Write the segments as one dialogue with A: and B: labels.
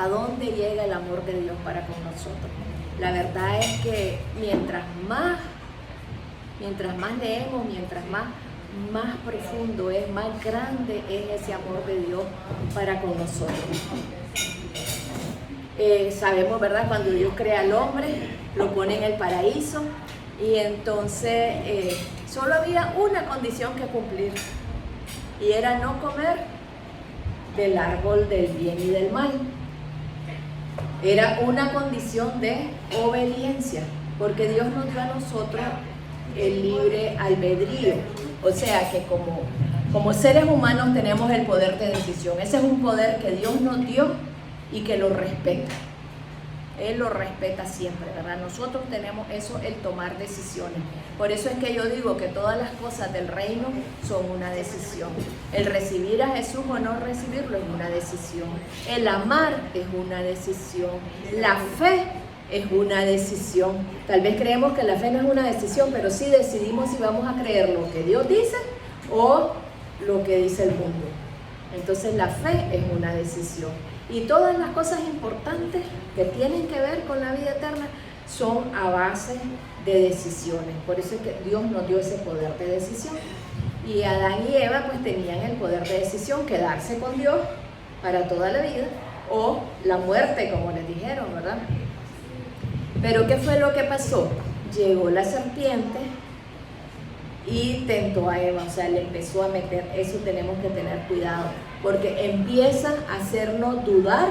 A: ¿A dónde llega el amor de Dios para con nosotros? La verdad es que mientras más leemos, mientras más profundo es, más grande es ese amor de Dios para con nosotros. Sabemos, ¿verdad? Cuando Dios crea al hombre, lo pone en el paraíso y entonces solo había una condición que cumplir y era no comer del árbol del bien y del mal. Era una condición de obediencia, porque Dios nos dio a nosotros el libre albedrío. O sea que como seres humanos tenemos el poder de decisión. Ese es un poder que Dios nos dio y que lo respeta. Él lo respeta siempre, ¿verdad? Nosotros tenemos eso, el tomar decisiones. Por eso es que yo digo que todas las cosas del reino son una decisión. El recibir a Jesús o no recibirlo es una decisión. El amar es una decisión. La fe es una decisión. Tal vez creemos que la fe no es una decisión, pero sí decidimos si vamos a creer lo que Dios dice o lo que dice el mundo. Entonces la fe es una decisión. Y todas las cosas importantes que tienen que ver con la vida eterna son a base de decisiones. Por eso es que Dios nos dio ese poder de decisión. Y Adán y Eva pues tenían el poder de decisión, quedarse con Dios para toda la vida o la muerte, como les dijeron, ¿verdad? Pero ¿qué fue lo que pasó? Llegó la serpiente y tentó a Eva, o sea, le empezó a meter. Eso tenemos que tener cuidado, porque empieza a hacernos dudar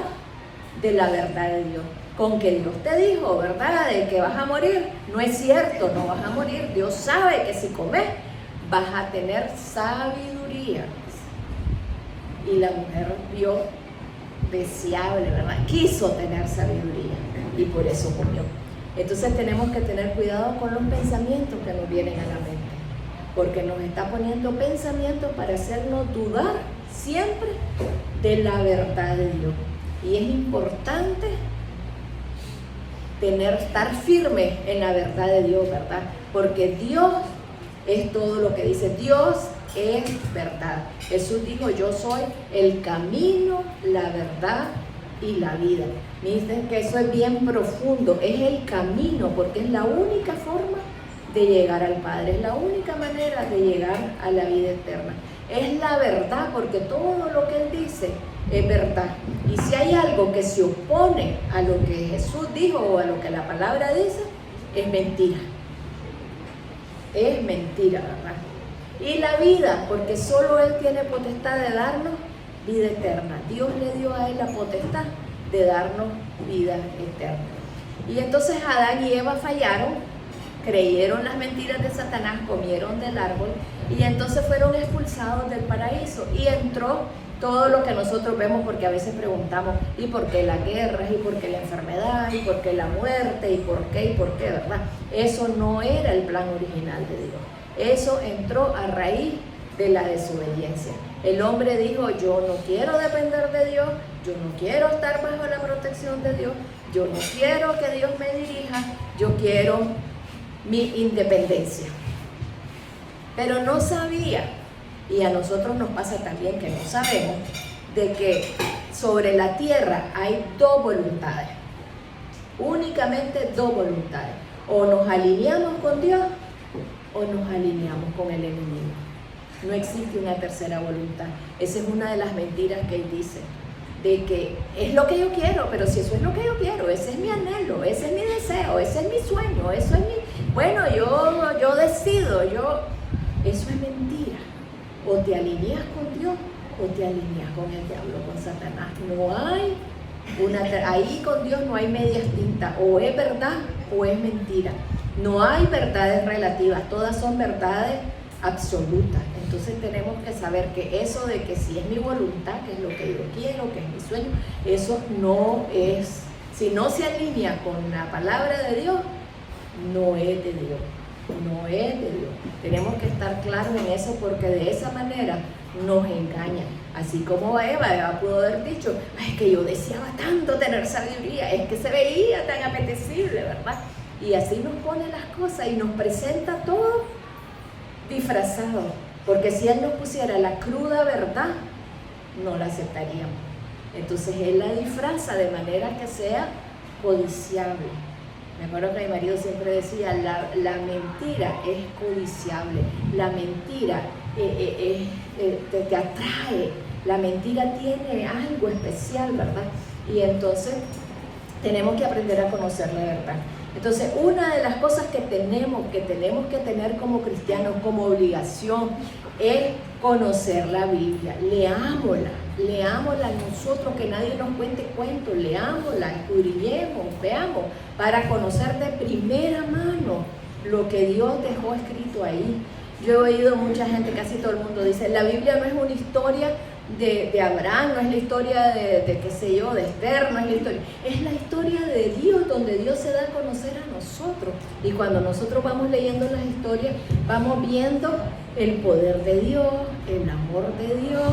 A: de la verdad de Dios. Con que Dios te dijo, ¿verdad?, de que vas a morir. No es cierto, no vas a morir. Dios sabe que si comes vas a tener sabiduría. Y la mujer vio deseable, ¿verdad? Quiso tener sabiduría y por eso comió. Entonces tenemos que tener cuidado con los pensamientos que nos vienen a la mente, porque nos está poniendo pensamientos para hacernos dudar siempre de la verdad de Dios. Y es importante estar firme en la verdad de Dios, ¿verdad? Porque Dios es todo lo que dice. Dios es verdad. Jesús dijo: yo soy el camino, la verdad y la vida. Miren que eso es bien profundo. Es el camino, porque es la única forma de llegar al Padre, es la única manera de llegar a la vida eterna. Es la verdad, porque todo lo que Él dice es verdad. Y si hay algo que se opone a lo que Jesús dijo o a lo que la palabra dice, es mentira. Es mentira, ¿verdad? Y la vida, porque solo Él tiene potestad de darnos vida eterna. Dios le dio a Él la potestad de darnos vida eterna. Y entonces Adán y Eva fallaron, creyeron las mentiras de Satanás, comieron del árbol y entonces fueron expulsados del paraíso y entró todo lo que nosotros vemos, porque a veces preguntamos: ¿y por qué las guerras? ¿Y por qué la enfermedad? ¿Y por qué la muerte? ¿Y por qué? ¿Y por qué? ¿Verdad? Eso no era el plan original de Dios. Eso entró a raíz de la desobediencia. El hombre dijo: yo no quiero depender de Dios, yo no quiero estar bajo la protección de Dios, yo no quiero que Dios me dirija, yo quiero mi independencia. Pero no sabía, y a nosotros nos pasa también que no sabemos, de que sobre la tierra hay dos voluntades, únicamente dos voluntades. O nos alineamos con Dios o nos alineamos con el enemigo. No existe una tercera voluntad. Esa es una de las mentiras que Él dice, de que es lo que yo quiero, pero si eso es lo que yo quiero, ese es mi anhelo, ese es mi deseo, ese es mi sueño, eso es mi... Bueno, yo decido, eso es mentira. O te alineas con Dios o te alineas con el diablo, con Satanás. No hay ahí con Dios no hay medias tintas, o es verdad o es mentira. No hay verdades relativas, todas son verdades absolutas. Entonces tenemos que saber que eso de que si es mi voluntad, que es lo que yo quiero, que es mi sueño, eso no es, si no se alinea con la palabra de Dios, no es de Dios, no es de Dios. Tenemos que estar claros en eso, porque de esa manera nos engañan. Así como Eva pudo haber dicho: es que yo deseaba tanto tener sabiduría, es que se veía tan apetecible, ¿verdad? Y así nos pone las cosas y nos presenta todo disfrazado, porque si Él nos pusiera la cruda verdad, no la aceptaríamos. Entonces Él la disfraza de manera que sea codiciable. Me acuerdo que mi marido siempre decía, la mentira es codiciable, la mentira te atrae, la mentira tiene algo especial, ¿verdad? Y entonces tenemos que aprender a conocer la verdad. Entonces, una de las cosas que tenemos que tener como cristianos, como obligación, es conocer la Biblia. Leámosla nosotros, que nadie nos cuente cuentos, leámosla, escudriñemos, veamos, para conocer de primera mano lo que Dios dejó escrito ahí. Yo he oído mucha gente, casi todo el mundo dice, la Biblia no es una historia de Abraham, no es la historia de qué sé yo, de Esther, no es la historia de Dios, donde Dios se da a conocer a nosotros. Y cuando nosotros vamos leyendo las historias, vamos viendo el poder de Dios, el amor de Dios,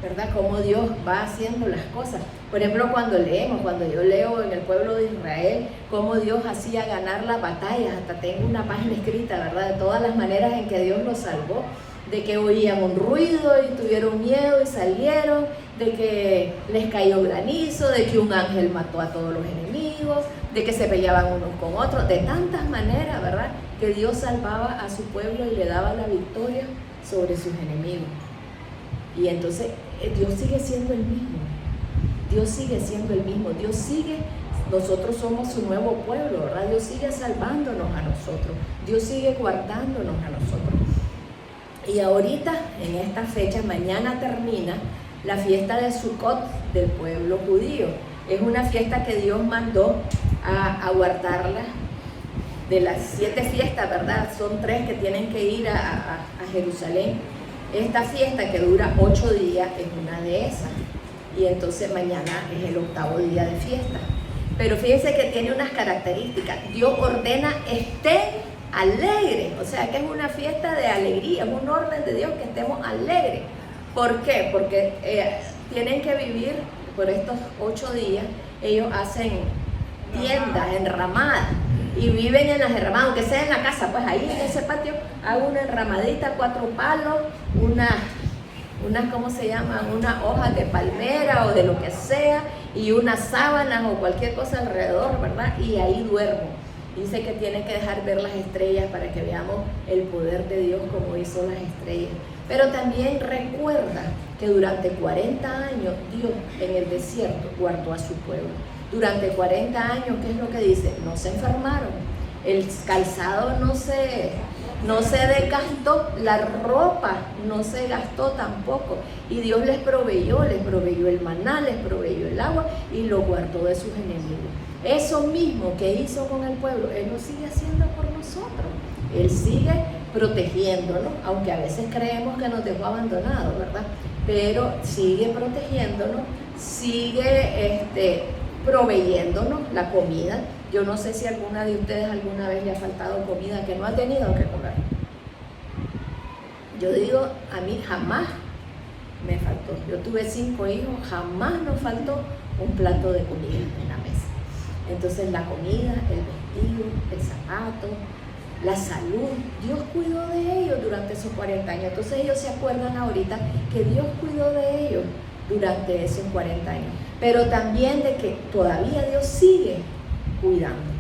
A: ¿verdad? Cómo Dios va haciendo las cosas. Por ejemplo, cuando yo leo en el pueblo de Israel, cómo Dios hacía ganar las batallas, hasta tengo una página escrita, ¿verdad? De todas las maneras en que Dios los salvó, de que oían un ruido y tuvieron miedo y salieron, de que les cayó granizo, de que un ángel mató a todos los enemigos, de que se peleaban unos con otros, de tantas maneras, ¿verdad? Que Dios salvaba a su pueblo y le daba la victoria sobre sus enemigos. Y entonces Dios sigue siendo el mismo. Nosotros somos su nuevo pueblo, ¿verdad? Dios sigue salvándonos a nosotros, Dios sigue guardándonos a nosotros. Y ahorita, en esta fecha, mañana termina la fiesta de Sukkot del pueblo judío. Es una fiesta que Dios mandó a guardarla. De las 7 fiestas, ¿verdad? Son 3 que tienen que ir a Jerusalén. Esta fiesta, que dura 8 días, es una de esas. Y entonces mañana es el 8º día de fiesta. Pero fíjense que tiene unas características. Dios ordena estén alegres, o sea que es una fiesta de alegría, es un orden de Dios que estemos alegres. ¿Por qué? Porque tienen que vivir por estos 8 días, ellos hacen tiendas enramadas y viven en las enramadas, aunque sea en la casa, pues ahí en ese patio hago una enramadita, 4 palos, ¿cómo se llama? Una hoja de palmera o de lo que sea, y unas sábanas o cualquier cosa alrededor, ¿verdad? Y ahí duermo. Dice que tiene que dejar ver las estrellas para que veamos el poder de Dios como hizo las estrellas. Pero también recuerda que durante 40 años Dios en el desierto guardó a su pueblo. Durante 40 años, ¿qué es lo que dice? No se enfermaron, el calzado no se desgastó, la ropa no se gastó tampoco. Y Dios les proveyó el maná, les proveyó el agua y lo guardó de sus enemigos. Eso mismo que hizo con el pueblo, Él lo sigue haciendo por nosotros. Él sigue protegiéndonos, aunque a veces creemos que nos dejó abandonados, ¿verdad? Pero sigue protegiéndonos, sigue proveyéndonos la comida. Yo no sé si alguna de ustedes alguna vez le ha faltado comida, que no ha tenido que comer. Yo digo, a mí jamás me faltó. Yo tuve 5 hijos, jamás nos faltó un plato de comida en la mesa. Entonces la comida, el vestido, el zapato, la salud, Dios cuidó de ellos durante esos 40 años. Entonces ellos se acuerdan ahorita que Dios cuidó de ellos durante esos 40 años. Pero también de que todavía Dios sigue cuidando.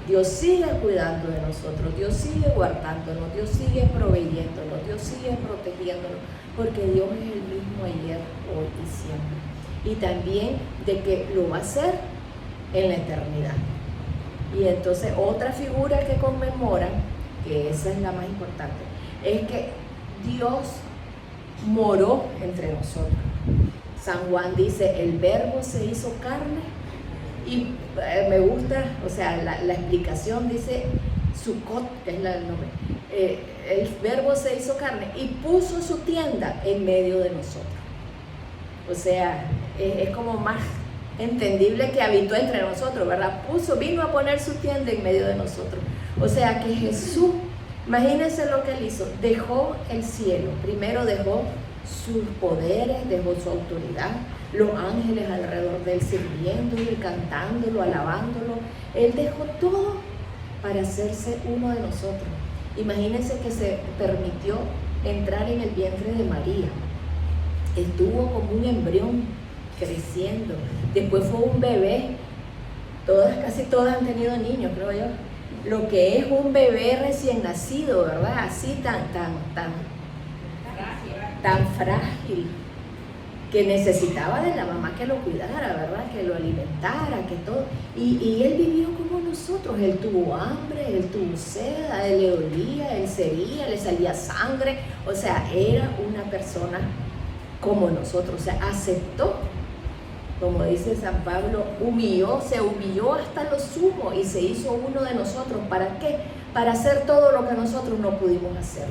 A: Dios sigue cuidando de nosotros, Dios sigue guardándonos, Dios sigue proveyéndonos, Dios sigue protegiéndonos, porque Dios es el mismo ayer, hoy y siempre. Y también de que lo va a hacer en la eternidad. Y entonces otra figura que conmemoran, que esa es la más importante, es que Dios moró entre nosotros. San Juan dice, el verbo se hizo carne, y me gusta, o sea, la explicación dice Sukkot, que es el nombre. El verbo se hizo carne y puso su tienda en medio de nosotros. O sea, es como más entendible que habitó entre nosotros, ¿verdad? Vino a poner su tienda en medio de nosotros. O sea que Jesús, imagínense lo que Él hizo, dejó el cielo, primero dejó sus poderes, dejó su autoridad, los ángeles alrededor de Él sirviéndolo, cantándolo, alabándolo. Él dejó todo para hacerse uno de nosotros. Imagínense que se permitió entrar en el vientre de María. Estuvo como un embrión creciendo. Después fue un bebé. Casi todas han tenido niños, creo yo. Lo que es un bebé recién nacido, ¿verdad? Así tan frágil, que necesitaba de la mamá que lo cuidara, ¿verdad? Que lo alimentara, que todo. Y él vivió como nosotros. Él tuvo hambre, él tuvo sed, a él le dolía, él sería, le salía sangre. O sea, era una persona como nosotros. O sea, aceptó, como dice San Pablo, se humilló hasta lo sumo y se hizo uno de nosotros. ¿Para qué? Para hacer todo lo que nosotros no pudimos hacer.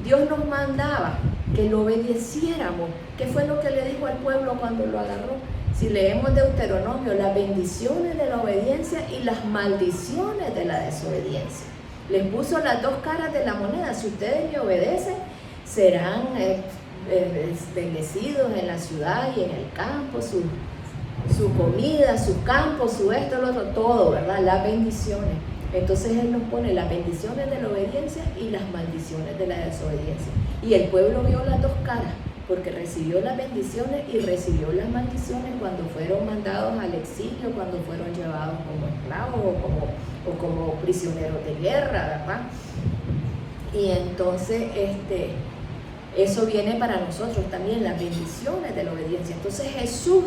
A: Dios nos mandaba que lo obedeciéramos. ¿Qué fue lo que le dijo al pueblo cuando lo agarró? Si leemos Deuteronomio, las bendiciones de la obediencia y las maldiciones de la desobediencia. Les puso las dos caras de la moneda. Si ustedes me obedecen, serán bendecidos en la ciudad y en el campo, su comida, su campo, su esto, lo otro, todo, ¿verdad? Las bendiciones. Entonces Él nos pone las bendiciones de la obediencia y las maldiciones de la desobediencia. Y el pueblo vio las dos caras, porque recibió las bendiciones y recibió las maldiciones cuando fueron mandados al exilio, cuando fueron llevados como esclavos o como prisioneros de guerra, ¿verdad? Y entonces eso viene para nosotros también, las bendiciones de la obediencia. Entonces Jesús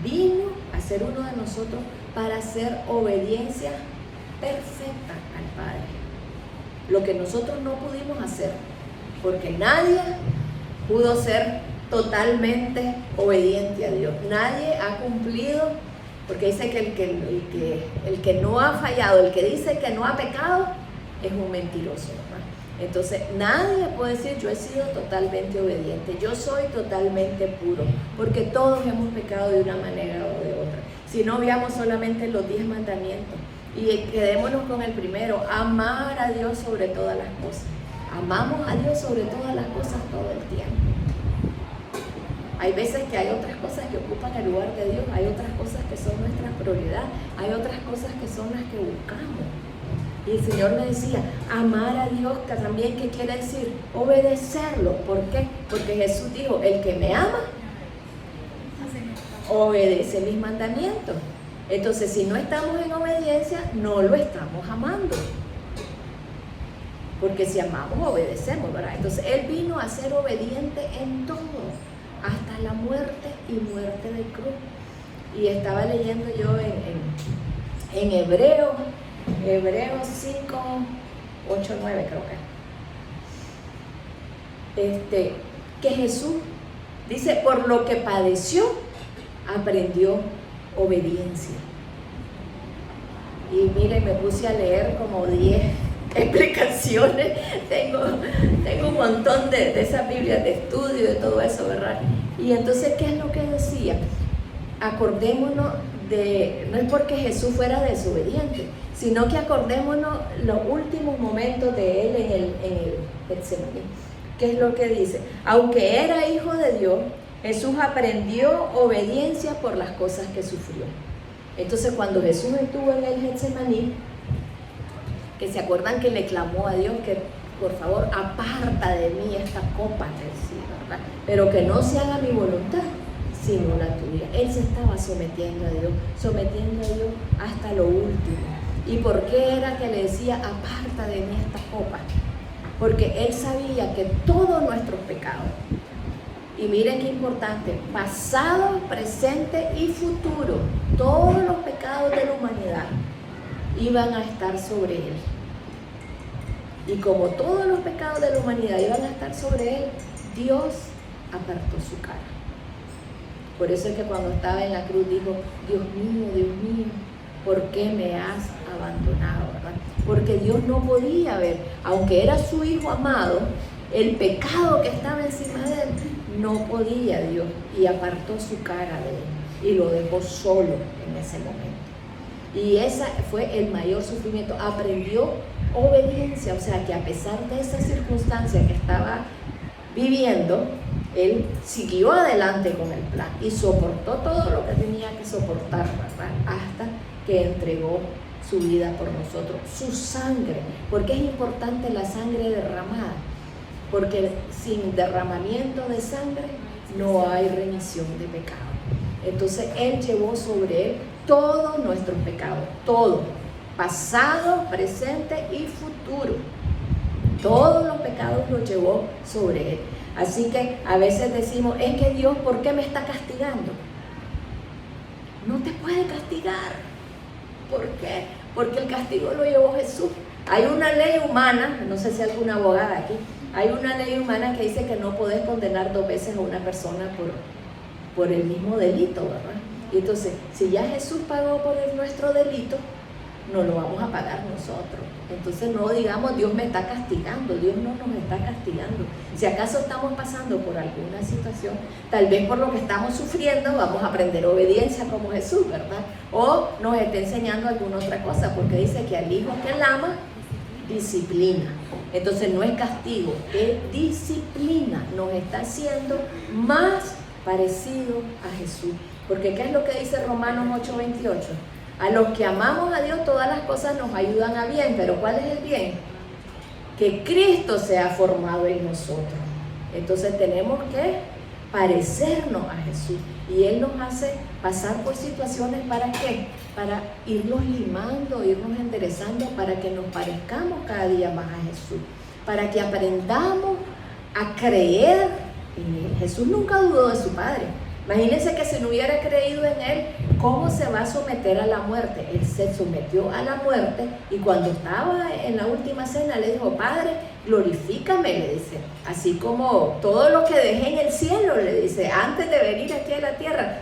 A: vino a ser uno de nosotros para hacer obediencia perfecta al Padre. Lo que nosotros no pudimos hacer, porque nadie pudo ser totalmente obediente a Dios. Nadie ha cumplido, porque dice que el que no ha fallado, el que dice que no ha pecado, es un mentiroso, ¿verdad? Entonces nadie puede decir yo he sido totalmente obediente, yo soy totalmente puro, porque todos hemos pecado de una manera o de otra. Si no, veamos solamente los 10 mandamientos y quedémonos con el primero: amar a Dios sobre todas las cosas. Amamos a Dios sobre todas las cosas todo el tiempo. Hay veces que hay otras cosas que ocupan el lugar de Dios, hay otras cosas que son nuestra prioridad, hay otras cosas que son las que buscamos. Y el Señor me decía, amar a Dios, que también, ¿qué quiere decir? Obedecerlo. ¿Por qué? Porque Jesús dijo, el que me ama, obedece mis mandamientos. Entonces, si no estamos en obediencia, no lo estamos amando. Porque si amamos, obedecemos, ¿verdad? Entonces, Él vino a ser obediente en todo, hasta la muerte y muerte de cruz. Y estaba leyendo yo en Hebreos 5, 8, 9 creo que Jesús dice, por lo que padeció, aprendió obediencia. Y mire, me puse a leer como 10 explicaciones, tengo un montón de esas Biblias de estudio, de todo eso, ¿verdad? Y entonces, ¿qué es lo que decía? Acordémonos no es porque Jesús fuera desobediente, sino que acordémonos los últimos momentos de Él en el Getsemaní. ¿Qué es lo que dice? Aunque era hijo de Dios, Jesús aprendió obediencia por las cosas que sufrió. Entonces, cuando Jesús estuvo en el Getsemaní, que se acuerdan que le clamó a Dios que por favor aparta de mí esta copa, ¿verdad? Pero que no se haga mi voluntad sino la tuya. Él se estaba sometiendo a Dios hasta lo último. ¿Y por qué era que le decía aparta de mí esta copa? Porque Él sabía que todos nuestros pecados, y miren qué importante, pasado, presente y futuro, todos los pecados de la humanidad iban a estar sobre Él. Y como todos los pecados de la humanidad iban a estar sobre Él, Dios apartó su cara. Por eso es que cuando estaba en la cruz dijo, Dios mío, ¿por qué me has abandonado? ¿Verdad? Porque Dios no podía ver, aunque era su Hijo amado, el pecado que estaba encima de Él, no podía Dios, y apartó su cara de Él y lo dejó solo en ese momento. Y ese fue el mayor sufrimiento. Aprendió obediencia, o sea que a pesar de esa circunstancia que estaba viviendo, Él siguió adelante con el plan y soportó todo lo que tenía que soportar, ¿verdad? Hasta que entregó su vida por nosotros, su sangre. Porque es importante la sangre derramada, porque sin derramamiento de sangre no hay remisión de pecado. Entonces Él llevó sobre Él todos nuestros pecados, todo, pasado, presente y futuro. Todos los pecados los llevó sobre Él. Así que a veces decimos, es que Dios, ¿por qué me está castigando? No te puede castigar. ¿Por qué? Porque el castigo lo llevó Jesús. Hay una ley humana, no sé si hay alguna abogada aquí, hay una ley humana que dice que no podés condenar 2 veces a una persona por el mismo delito, ¿verdad? Y entonces, si ya Jesús pagó por nuestro delito, no lo vamos a pagar nosotros. Entonces no digamos, Dios me está castigando. Dios no nos está castigando. Si acaso estamos pasando por alguna situación, tal vez por lo que estamos sufriendo, vamos a aprender obediencia como Jesús, ¿verdad? O nos está enseñando alguna otra cosa, porque dice que al hijo que él ama, disciplina. Entonces no es castigo, es disciplina. Nos está haciendo más parecido a Jesús. Porque ¿qué es lo que dice Romanos 8:28? A los que amamos a Dios todas las cosas nos ayudan a bien, pero ¿cuál es el bien? Que Cristo sea formado en nosotros. Entonces tenemos que parecernos a Jesús y Él nos hace pasar por situaciones, ¿para qué? Para irnos limando, irnos enderezando, para que nos parezcamos cada día más a Jesús, para que aprendamos a creer en Él. Jesús nunca dudó de su Padre. Imagínense que si no hubiera creído en Él, ¿cómo se va a someter a la muerte? Él se sometió a la muerte y cuando estaba en la última cena le dijo, Padre, glorifícame, le dice. Así como todo lo que dejé en el cielo, le dice, antes de venir aquí a la tierra,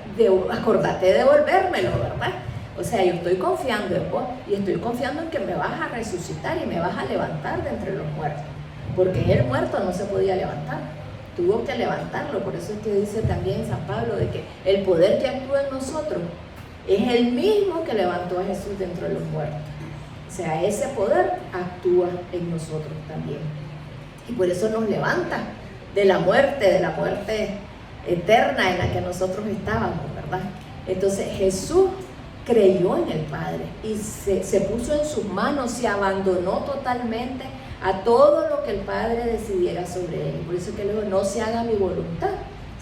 A: acordate de devolvérmelo, ¿verdad? O sea, yo estoy confiando en vos y estoy confiando en que me vas a resucitar y me vas a levantar de entre los muertos. Porque el muerto no se podía levantar. Tuvo que levantarlo, por eso es que dice también San Pablo de que el poder que actúa en nosotros es el mismo que levantó a Jesús de entre los muertos. O sea, ese poder actúa en nosotros también. Y por eso nos levanta de la muerte eterna en la que nosotros estábamos, ¿verdad? Entonces Jesús creyó en el Padre y se puso en sus manos, se abandonó totalmente a todo lo que el Padre decidiera sobre él. Por eso que luego no se haga mi voluntad,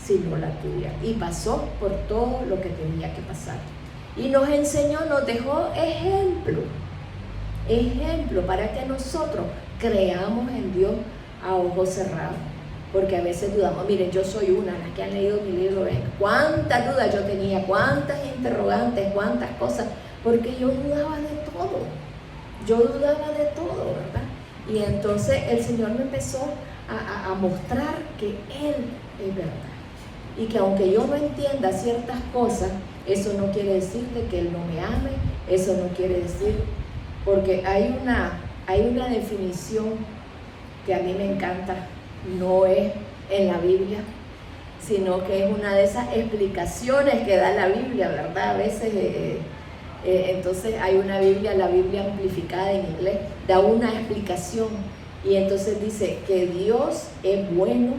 A: sino la tuya. Y pasó por todo lo que tenía que pasar. Y nos enseñó, nos dejó ejemplo para que nosotros creamos en Dios a ojos cerrados. Porque a veces dudamos, miren, yo soy una, las que han leído mi libro, ven, cuántas dudas yo tenía, cuántas interrogantes, cuántas cosas, porque yo dudaba de todo, ¿verdad? Y entonces el Señor me empezó a mostrar que Él es verdad. Y que aunque yo no entienda ciertas cosas, eso no quiere decir de que Él no me ame, eso no quiere decir, porque hay una definición que a mí me encanta, no es en la Biblia, sino que es una de esas explicaciones que da la Biblia, ¿verdad? A veces... entonces hay una Biblia, la Biblia amplificada en inglés, da una explicación y entonces dice que Dios es bueno,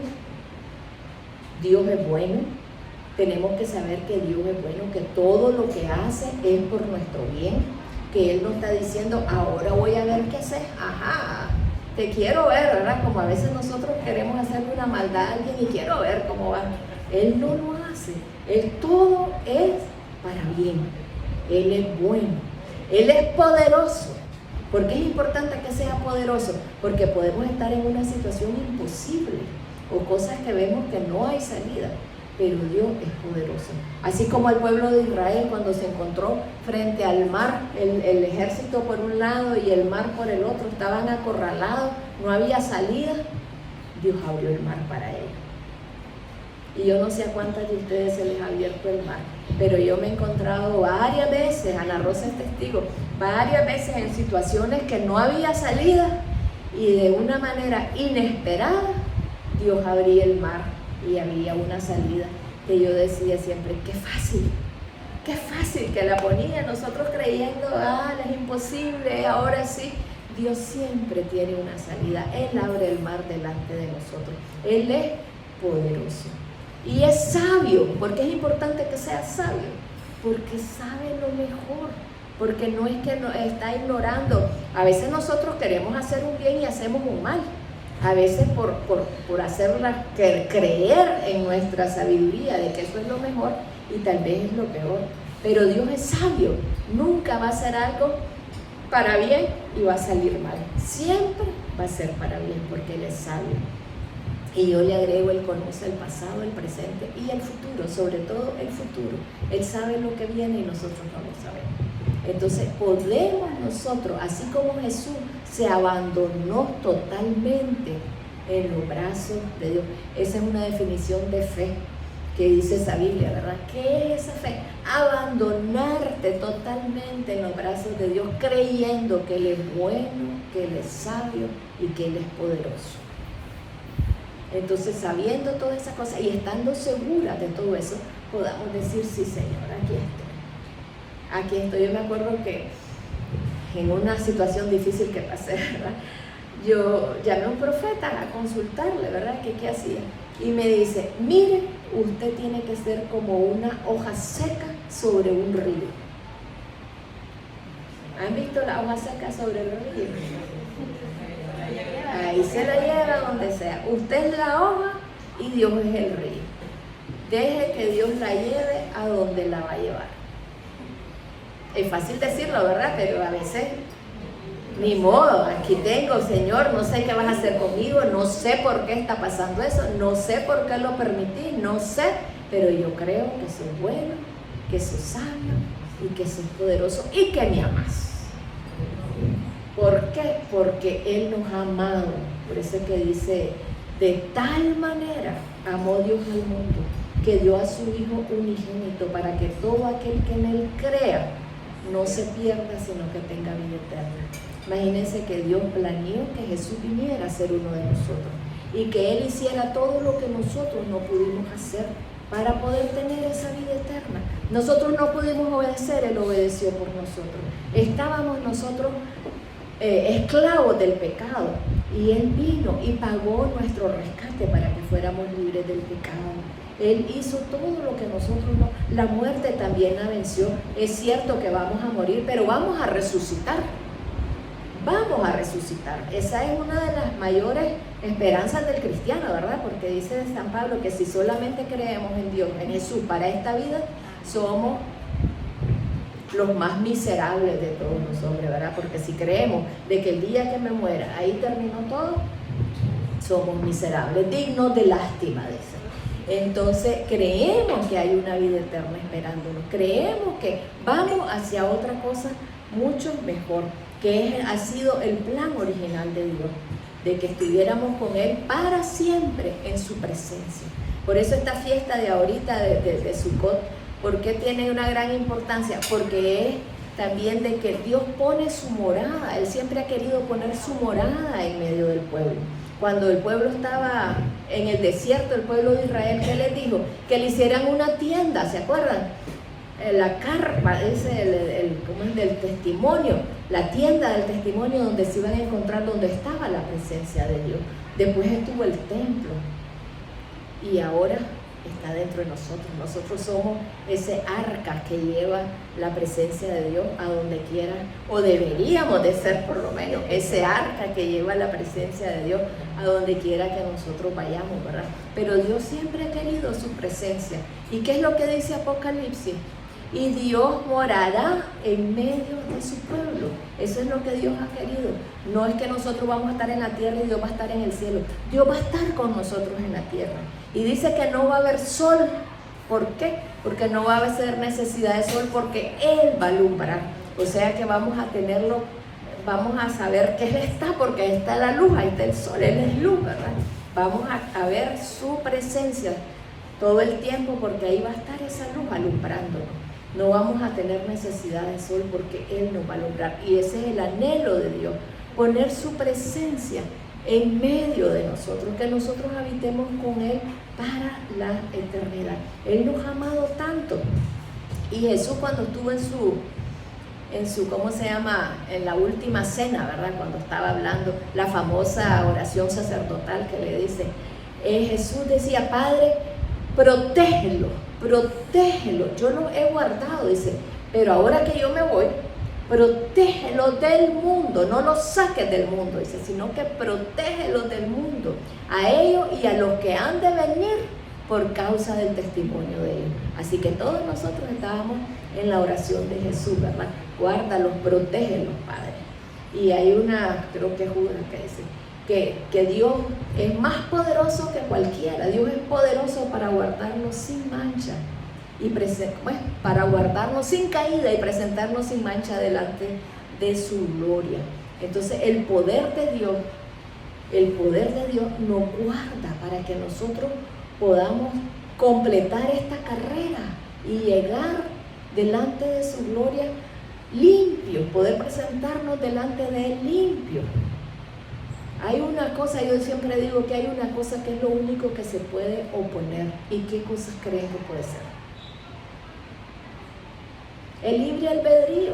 A: tenemos que saber que Dios es bueno, que todo lo que hace es por nuestro bien, que Él nos está diciendo, ahora voy a ver qué haces, ajá, te quiero ver, ¿verdad? Como a veces nosotros queremos hacerle una maldad a alguien y quiero ver cómo va. Él no lo hace, Él todo es para bien. Él es bueno, Él es poderoso. ¿Por qué es importante que sea poderoso? Porque podemos estar en una situación imposible o cosas que vemos que no hay salida, pero Dios es poderoso. Así como el pueblo de Israel cuando se encontró frente al mar, el ejército por un lado y el mar por el otro, estaban acorralados, no había salida, Dios abrió el mar para ellos. Y yo no sé a cuántas de ustedes se les ha abierto el mar, pero yo me he encontrado varias veces, Ana Rosa es testigo, varias veces en situaciones que no había salida y de una manera inesperada Dios abría el mar y había una salida que yo decía siempre, qué fácil que la ponía, nosotros creyendo, es imposible, ahora sí. Dios siempre tiene una salida, Él abre el mar delante de nosotros, Él es poderoso. Y es sabio. ¿Por qué es importante que sea sabio? Porque sabe lo mejor, porque no es que está ignorando. A veces nosotros queremos hacer un bien y hacemos un mal. A veces por creer en nuestra sabiduría de que eso es lo mejor, y tal vez es lo peor. Pero Dios es sabio, nunca va a hacer algo para bien y va a salir mal. Siempre va a ser para bien porque Él es sabio. Y yo le agrego, Él conoce el pasado, el presente y el futuro, sobre todo el futuro. Él sabe lo que viene y nosotros no lo sabemos. Entonces podemos nosotros, así como Jesús se abandonó totalmente en los brazos de Dios. Esa es una definición de fe que dice esa Biblia, ¿verdad? ¿Qué es esa fe? Abandonarte totalmente en los brazos de Dios, creyendo que Él es bueno, que Él es sabio y que Él es poderoso. Entonces, sabiendo todas esas cosas y estando seguras de todo eso, podamos decir, sí, Señor, aquí estoy. Aquí estoy. Yo me acuerdo que en una situación difícil que pasé, ¿verdad? Yo llamé a un profeta a consultarle, ¿verdad? ¿Qué hacía? Y me dice, mire, usted tiene que ser como una hoja seca sobre un río. ¿Han visto la hoja seca sobre el río? Ahí se la lleva donde sea. Usted es la hoja y Dios es el río. Deje que Dios la lleve a donde la va a llevar. Es fácil decirlo, ¿verdad? Pero a veces, ni modo, aquí tengo, Señor, no sé qué vas a hacer conmigo, no sé por qué está pasando eso, no sé por qué lo permití, no sé, pero yo creo que sos bueno, que sos sabio y que sos poderoso y que me amas. ¿Por qué? Porque Él nos ha amado. Por eso es que dice, de tal manera amó Dios al mundo, que dio a su Hijo unigénito para que todo aquel que en Él crea no se pierda, sino que tenga vida eterna. Imagínense que Dios planeó que Jesús viniera a ser uno de nosotros y que Él hiciera todo lo que nosotros no pudimos hacer para poder tener esa vida eterna. Nosotros no pudimos obedecer, Él obedeció por nosotros. Estábamos nosotros esclavos del pecado y Él vino y pagó nuestro rescate para que fuéramos libres del pecado. Él hizo todo lo que nosotros no. La muerte también la venció. Es cierto que vamos a morir, pero vamos a resucitar. Vamos a resucitar. Esa es una de las mayores esperanzas del cristiano, ¿verdad? Porque dice San Pablo que si solamente creemos en Dios, en Jesús, para esta vida, somos los más miserables de todos los hombres, ¿verdad? Porque si creemos de que el día que me muera, ahí terminó todo, somos miserables, dignos de lástima, dice. Entonces creemos que hay una vida eterna esperándonos, creemos que vamos hacia otra cosa mucho mejor, que ha sido el plan original de Dios, de que estuviéramos con Él para siempre en su presencia. Por eso esta fiesta de ahorita de Sukkot, ¿por qué tiene una gran importancia? Porque es también de que Dios pone su morada. Él siempre ha querido poner su morada en medio del pueblo. Cuando el pueblo estaba en el desierto, el pueblo de Israel, ¿qué les dijo? Que le hicieran una tienda, ¿se acuerdan? La carpa, es ¿cómo es? Del testimonio, la tienda del testimonio donde se iban a encontrar, donde estaba la presencia de Dios. Después estuvo el templo y ahora está dentro de nosotros. Nosotros somos ese arca que lleva la presencia de Dios a donde quiera, o deberíamos de ser por lo menos ese arca que lleva la presencia de Dios a donde quiera que nosotros vayamos, ¿verdad? Pero Dios siempre ha querido su presencia. ¿Y qué es lo que dice Apocalipsis? Y Dios morará en medio de su pueblo. Eso es lo que Dios ha querido. No es que nosotros vamos a estar en la tierra y Dios va a estar en el cielo. Dios va a estar con nosotros en la tierra. Y dice que no va a haber sol. ¿Por qué? Porque no va a haber necesidad de sol, porque Él va a alumbrar. O sea que vamos a tenerlo, vamos a saber que Él está, porque ahí está la luz, ahí está el sol, Él es luz, ¿verdad? Vamos a ver su presencia todo el tiempo, porque ahí va a estar esa luz alumbrándonos. No vamos a tener necesidad de sol porque Él nos va a alumbrar. Y ese es el anhelo de Dios, poner su presencia en medio de nosotros, que nosotros habitemos con Él para la eternidad. Él nos ha amado tanto. Y Jesús, cuando estuvo en su ¿cómo se llama? En la última cena, ¿verdad? Cuando estaba hablando, la famosa oración sacerdotal que le dice, Jesús decía, Padre, protégelo, yo lo he guardado, dice, pero ahora que yo me voy, protégelo del mundo, no lo saques del mundo, dice, sino que protégelo del mundo, a ellos y a los que han de venir por causa del testimonio de ellos. Así que todos nosotros estábamos en la oración de Jesús, ¿verdad? Guárdalos, protégelos, Padre. Y hay una, creo que es Judas, que dice que Dios es más poderoso que cualquiera. Dios es poderoso para guardarnos sin mancha y para guardarnos sin caída y presentarnos sin mancha delante de su gloria. Entonces el poder de Dios nos guarda para que nosotros podamos completar esta carrera y llegar delante de su gloria limpio, poder presentarnos delante de Él limpio. Hay una cosa, yo siempre digo que hay una cosa que es lo único que se puede oponer. ¿Y qué cosas creen que puede ser? El libre albedrío.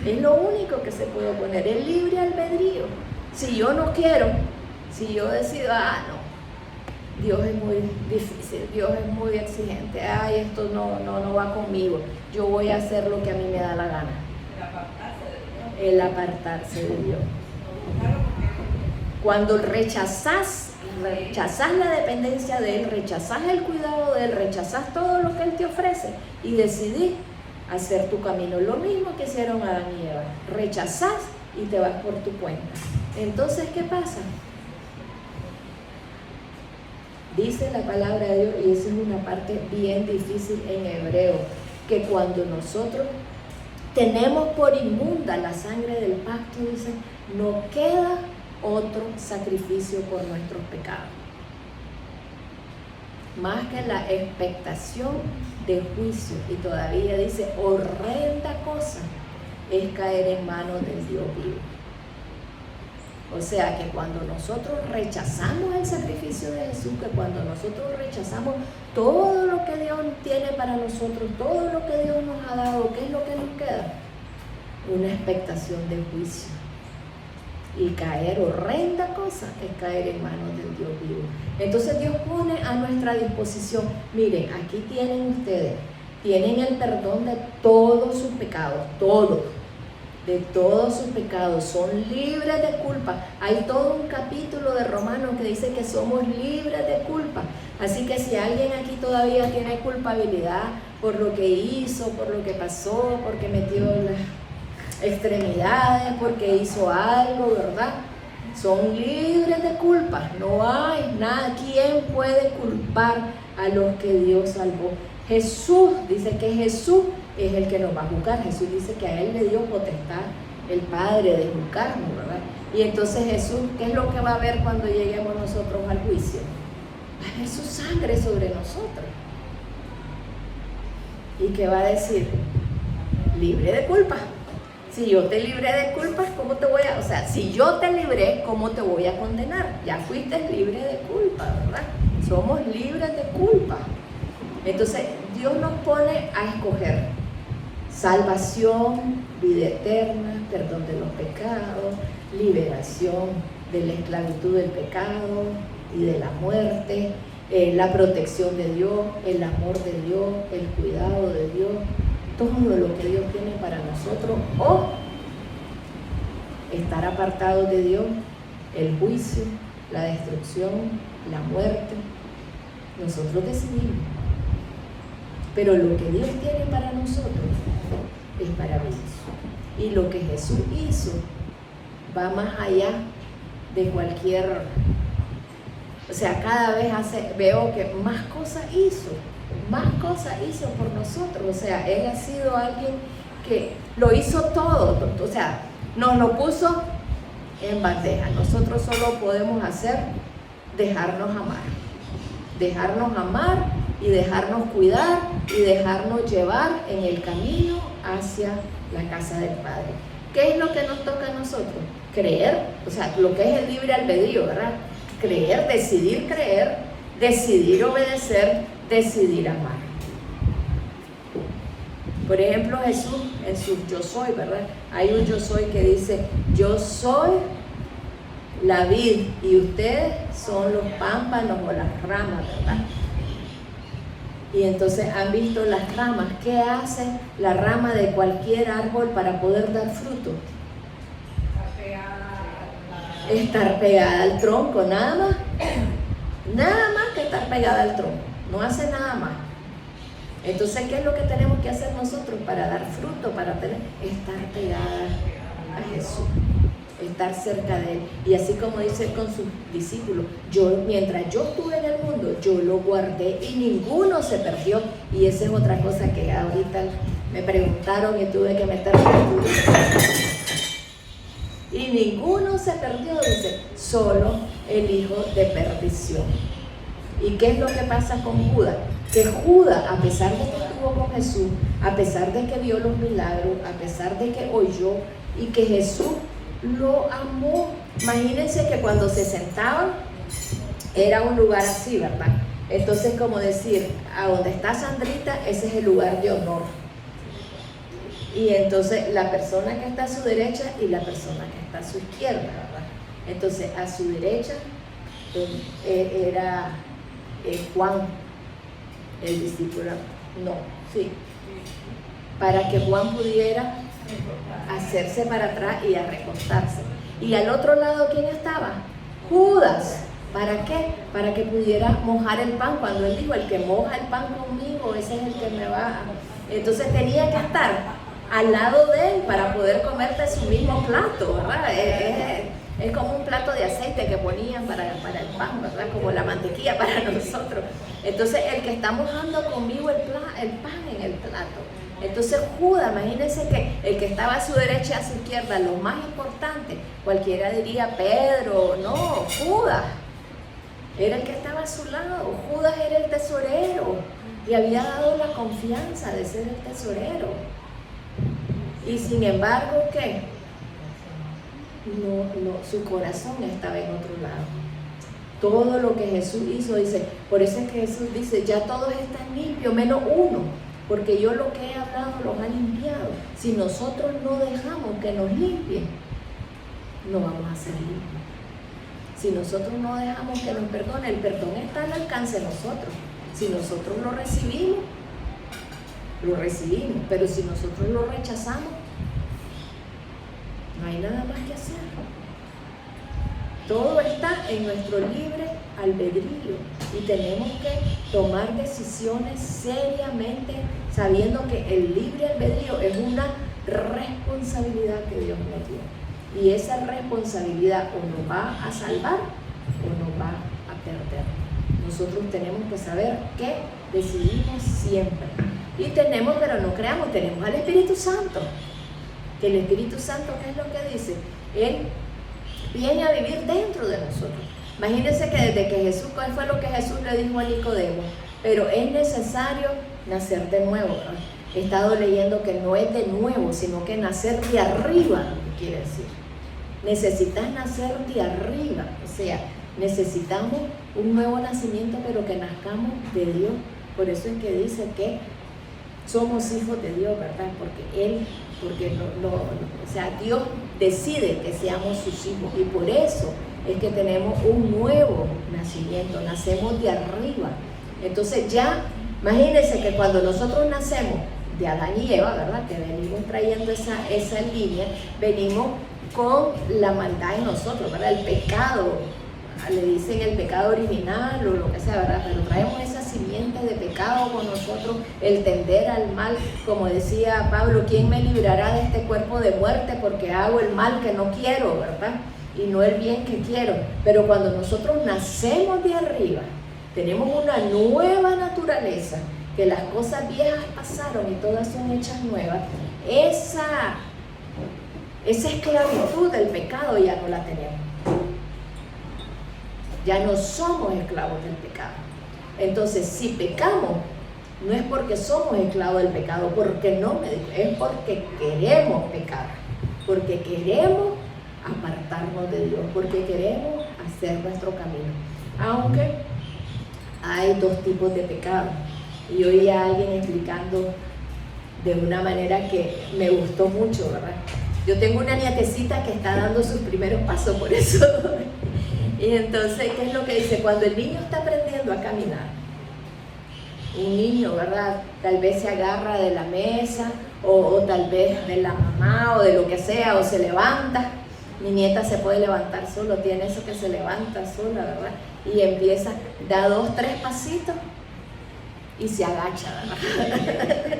A: Es lo único que se puede oponer, el libre albedrío. Si yo no quiero, si yo decido, no, Dios es muy difícil, Dios es muy exigente, esto no va conmigo, yo voy a hacer lo que a mí me da la gana. El apartarse de Dios. Cuando rechazás la dependencia de Él, rechazás el cuidado de Él, rechazás todo lo que Él te ofrece y decidís hacer tu camino, lo mismo que hicieron Adán y Eva, rechazás y te vas por tu cuenta. Entonces, ¿qué pasa? Dice la palabra de Dios, y esa es una parte bien difícil en hebreo, que cuando nosotros tenemos por inmunda la sangre del pacto, dice, no queda otro sacrificio por nuestros pecados, más que la expectación de juicio. Y todavía dice, horrenda cosa es caer en manos del Dios vivo. O sea que cuando nosotros rechazamos el sacrificio de Jesús, que cuando nosotros rechazamos todo lo que Dios tiene para nosotros, todo lo que Dios nos ha dado, ¿qué es lo que nos queda? Una expectación de juicio. Y caer, horrenda cosa, es caer en manos del Dios vivo. Entonces Dios pone a nuestra disposición, miren, aquí tienen ustedes, tienen el perdón de todos sus pecados, de todos sus pecados, son libres de culpa. Hay todo un capítulo de Romanos que dice que somos libres de culpa. Así que si alguien aquí todavía tiene culpabilidad por lo que hizo, por lo que pasó, porque metió las extremidades, porque hizo algo, ¿verdad? Son libres de culpa. No hay nada. ¿Quién puede culpar a los que Dios salvó? Jesús, dice que Jesús es el que nos va a juzgar. Jesús dice que a Él le dio potestad el Padre de juzgarnos, ¿verdad? Y entonces Jesús, ¿qué es lo que va a ver cuando lleguemos nosotros al juicio? Va a ver su sangre sobre nosotros. ¿Y qué va a decir? Libre de culpa. Si yo te libré de culpas, ¿cómo te voy a...? O sea, si yo te libré, ¿cómo te voy a condenar? Ya fuiste libre de culpa, ¿verdad? Somos libres de culpa. Entonces, Dios nos pone a escoger salvación, vida eterna, perdón de los pecados, liberación de la esclavitud del pecado y de la muerte, la protección de Dios, el amor de Dios, el cuidado de Dios, todo lo que Dios tiene para nosotros, o estar apartados de Dios, el juicio, la destrucción, la muerte. Nosotros decidimos. Pero lo que Dios tiene para nosotros es maravilloso. Y lo que Jesús hizo va más allá de cualquier... O sea, cada vez veo que más cosas hizo por nosotros. O sea, Él ha sido alguien que lo hizo todo. O sea, nos lo puso en bandeja. Nosotros solo podemos hacer dejarnos amar y dejarnos cuidar y dejarnos llevar en el camino hacia la casa del Padre. ¿Qué es lo que nos toca a nosotros? Creer, o sea, lo que es el libre albedrío, ¿verdad? Creer, decidir obedecer, decidir amar. Por ejemplo, Jesús en su yo soy, ¿verdad? Hay un yo soy que dice, yo soy la vid y ustedes son los pámpanos o las ramas, ¿verdad? Y entonces han visto las ramas. ¿Qué hace la rama de cualquier árbol para poder dar fruto? Estar pegada al tronco, nada más que pegada al tronco, no hace nada más. Entonces, ¿qué es lo que tenemos que hacer nosotros para dar fruto, para tener? Estar pegada a Jesús, estar cerca de Él. Y así como dice con sus discípulos, mientras yo estuve en el mundo, yo lo guardé y ninguno se perdió. Y esa es otra cosa que ahorita me preguntaron y tuve que meterme en estudio. Y ninguno se perdió, dice, solo el hijo de perdición. ¿Y qué es lo que pasa con Judas? Que Judas, a pesar de que estuvo con Jesús, a pesar de que vio los milagros, a pesar de que oyó y que Jesús lo amó. Imagínense que cuando se sentaban era un lugar así, ¿verdad? Entonces, como decir, a donde está Sandrita, ese es el lugar de honor. Y entonces la persona que está a su derecha y la persona que está a su izquierda, ¿verdad? Entonces, a su derecha era Juan, el discípulo, para que Juan pudiera hacerse para atrás y a recostarse. Y al otro lado, ¿quién estaba? Judas. ¿Para qué? Para que pudiera mojar el pan. Cuando él dijo, el que moja el pan conmigo, ese es el que me va. Entonces tenía que estar al lado de él para poder comer de su mismo plato, ¿verdad? Es como un plato de aceite que ponían para el pan, ¿verdad? Como la mantequilla para nosotros. Entonces, el que está mojando conmigo el pan en el plato. Entonces, Judas, imagínense que el que estaba a su derecha y a su izquierda, lo más importante, cualquiera diría Pedro, no, Judas era el que estaba a su lado. Judas era el tesorero y había dado la confianza de ser el tesorero. Y sin embargo, ¿qué? No, su corazón estaba en otro lado. Todo lo que Jesús hizo, dice, por eso es que Jesús dice, ya todos están limpios, menos uno, porque yo lo que he hablado los ha limpiado. Si nosotros no dejamos que nos limpien, no vamos a ser limpios. Si nosotros no dejamos que nos perdone, el perdón está al alcance de nosotros. Si nosotros lo recibimos, pero si nosotros lo rechazamos, no hay nada más que hacer. Todo está en nuestro libre albedrío y tenemos que tomar decisiones seriamente, sabiendo que el libre albedrío es una responsabilidad que Dios nos dio. Y esa responsabilidad o nos va a salvar o nos va a perder. Nosotros tenemos que saber que decidimos siempre. Y tenemos, pero no creamos, tenemos al Espíritu Santo. Que el Espíritu Santo, ¿qué es lo que dice? Él viene a vivir dentro de nosotros. Imagínense que desde que Jesús, ¿cuál fue lo que Jesús le dijo a Nicodemo? Pero es necesario nacer de nuevo, ¿verdad? He estado leyendo que no es de nuevo, sino que nacer de arriba, quiere decir. Necesitas nacer de arriba, o sea, necesitamos un nuevo nacimiento, pero que nazcamos de Dios. Por eso es que dice que somos hijos de Dios, ¿verdad? O sea, Dios decide que seamos sus hijos y por eso es que tenemos un nuevo nacimiento, nacemos de arriba. Entonces ya, imagínense que cuando nosotros nacemos de Adán y Eva, ¿verdad? Que venimos trayendo esa línea, venimos con la maldad en nosotros, ¿verdad? El pecado, le dicen el pecado original o lo que sea, ¿verdad? Pero traemos esa simiente de pecado con nosotros, el tender al mal, como decía Pablo, ¿quién me librará de este cuerpo de muerte? Porque hago el mal que no quiero, ¿verdad? Y no el bien que quiero. Pero cuando nosotros nacemos de arriba, tenemos una nueva naturaleza, que las cosas viejas pasaron y todas son hechas nuevas. Esa esclavitud del pecado ya no la tenemos. Ya no somos esclavos del pecado. Entonces, si pecamos, no es porque somos esclavos del pecado, porque no es porque queremos pecar, porque queremos apartarnos de Dios, porque queremos hacer nuestro camino. Aunque hay dos tipos de pecado. Y oí a alguien explicando de una manera que me gustó mucho, ¿verdad? Yo tengo una nietecita que está dando sus primeros pasos, por eso. Y entonces, ¿qué es lo que dice? Cuando el niño está aprendiendo a caminar, un niño, ¿verdad? Tal vez se agarra de la mesa o tal vez de la mamá o de lo que sea, o se levanta. Mi nieta se puede levantar solo, tiene eso que se levanta sola, ¿verdad? y empieza, da 2, 3 pasitos y se agacha, ¿verdad?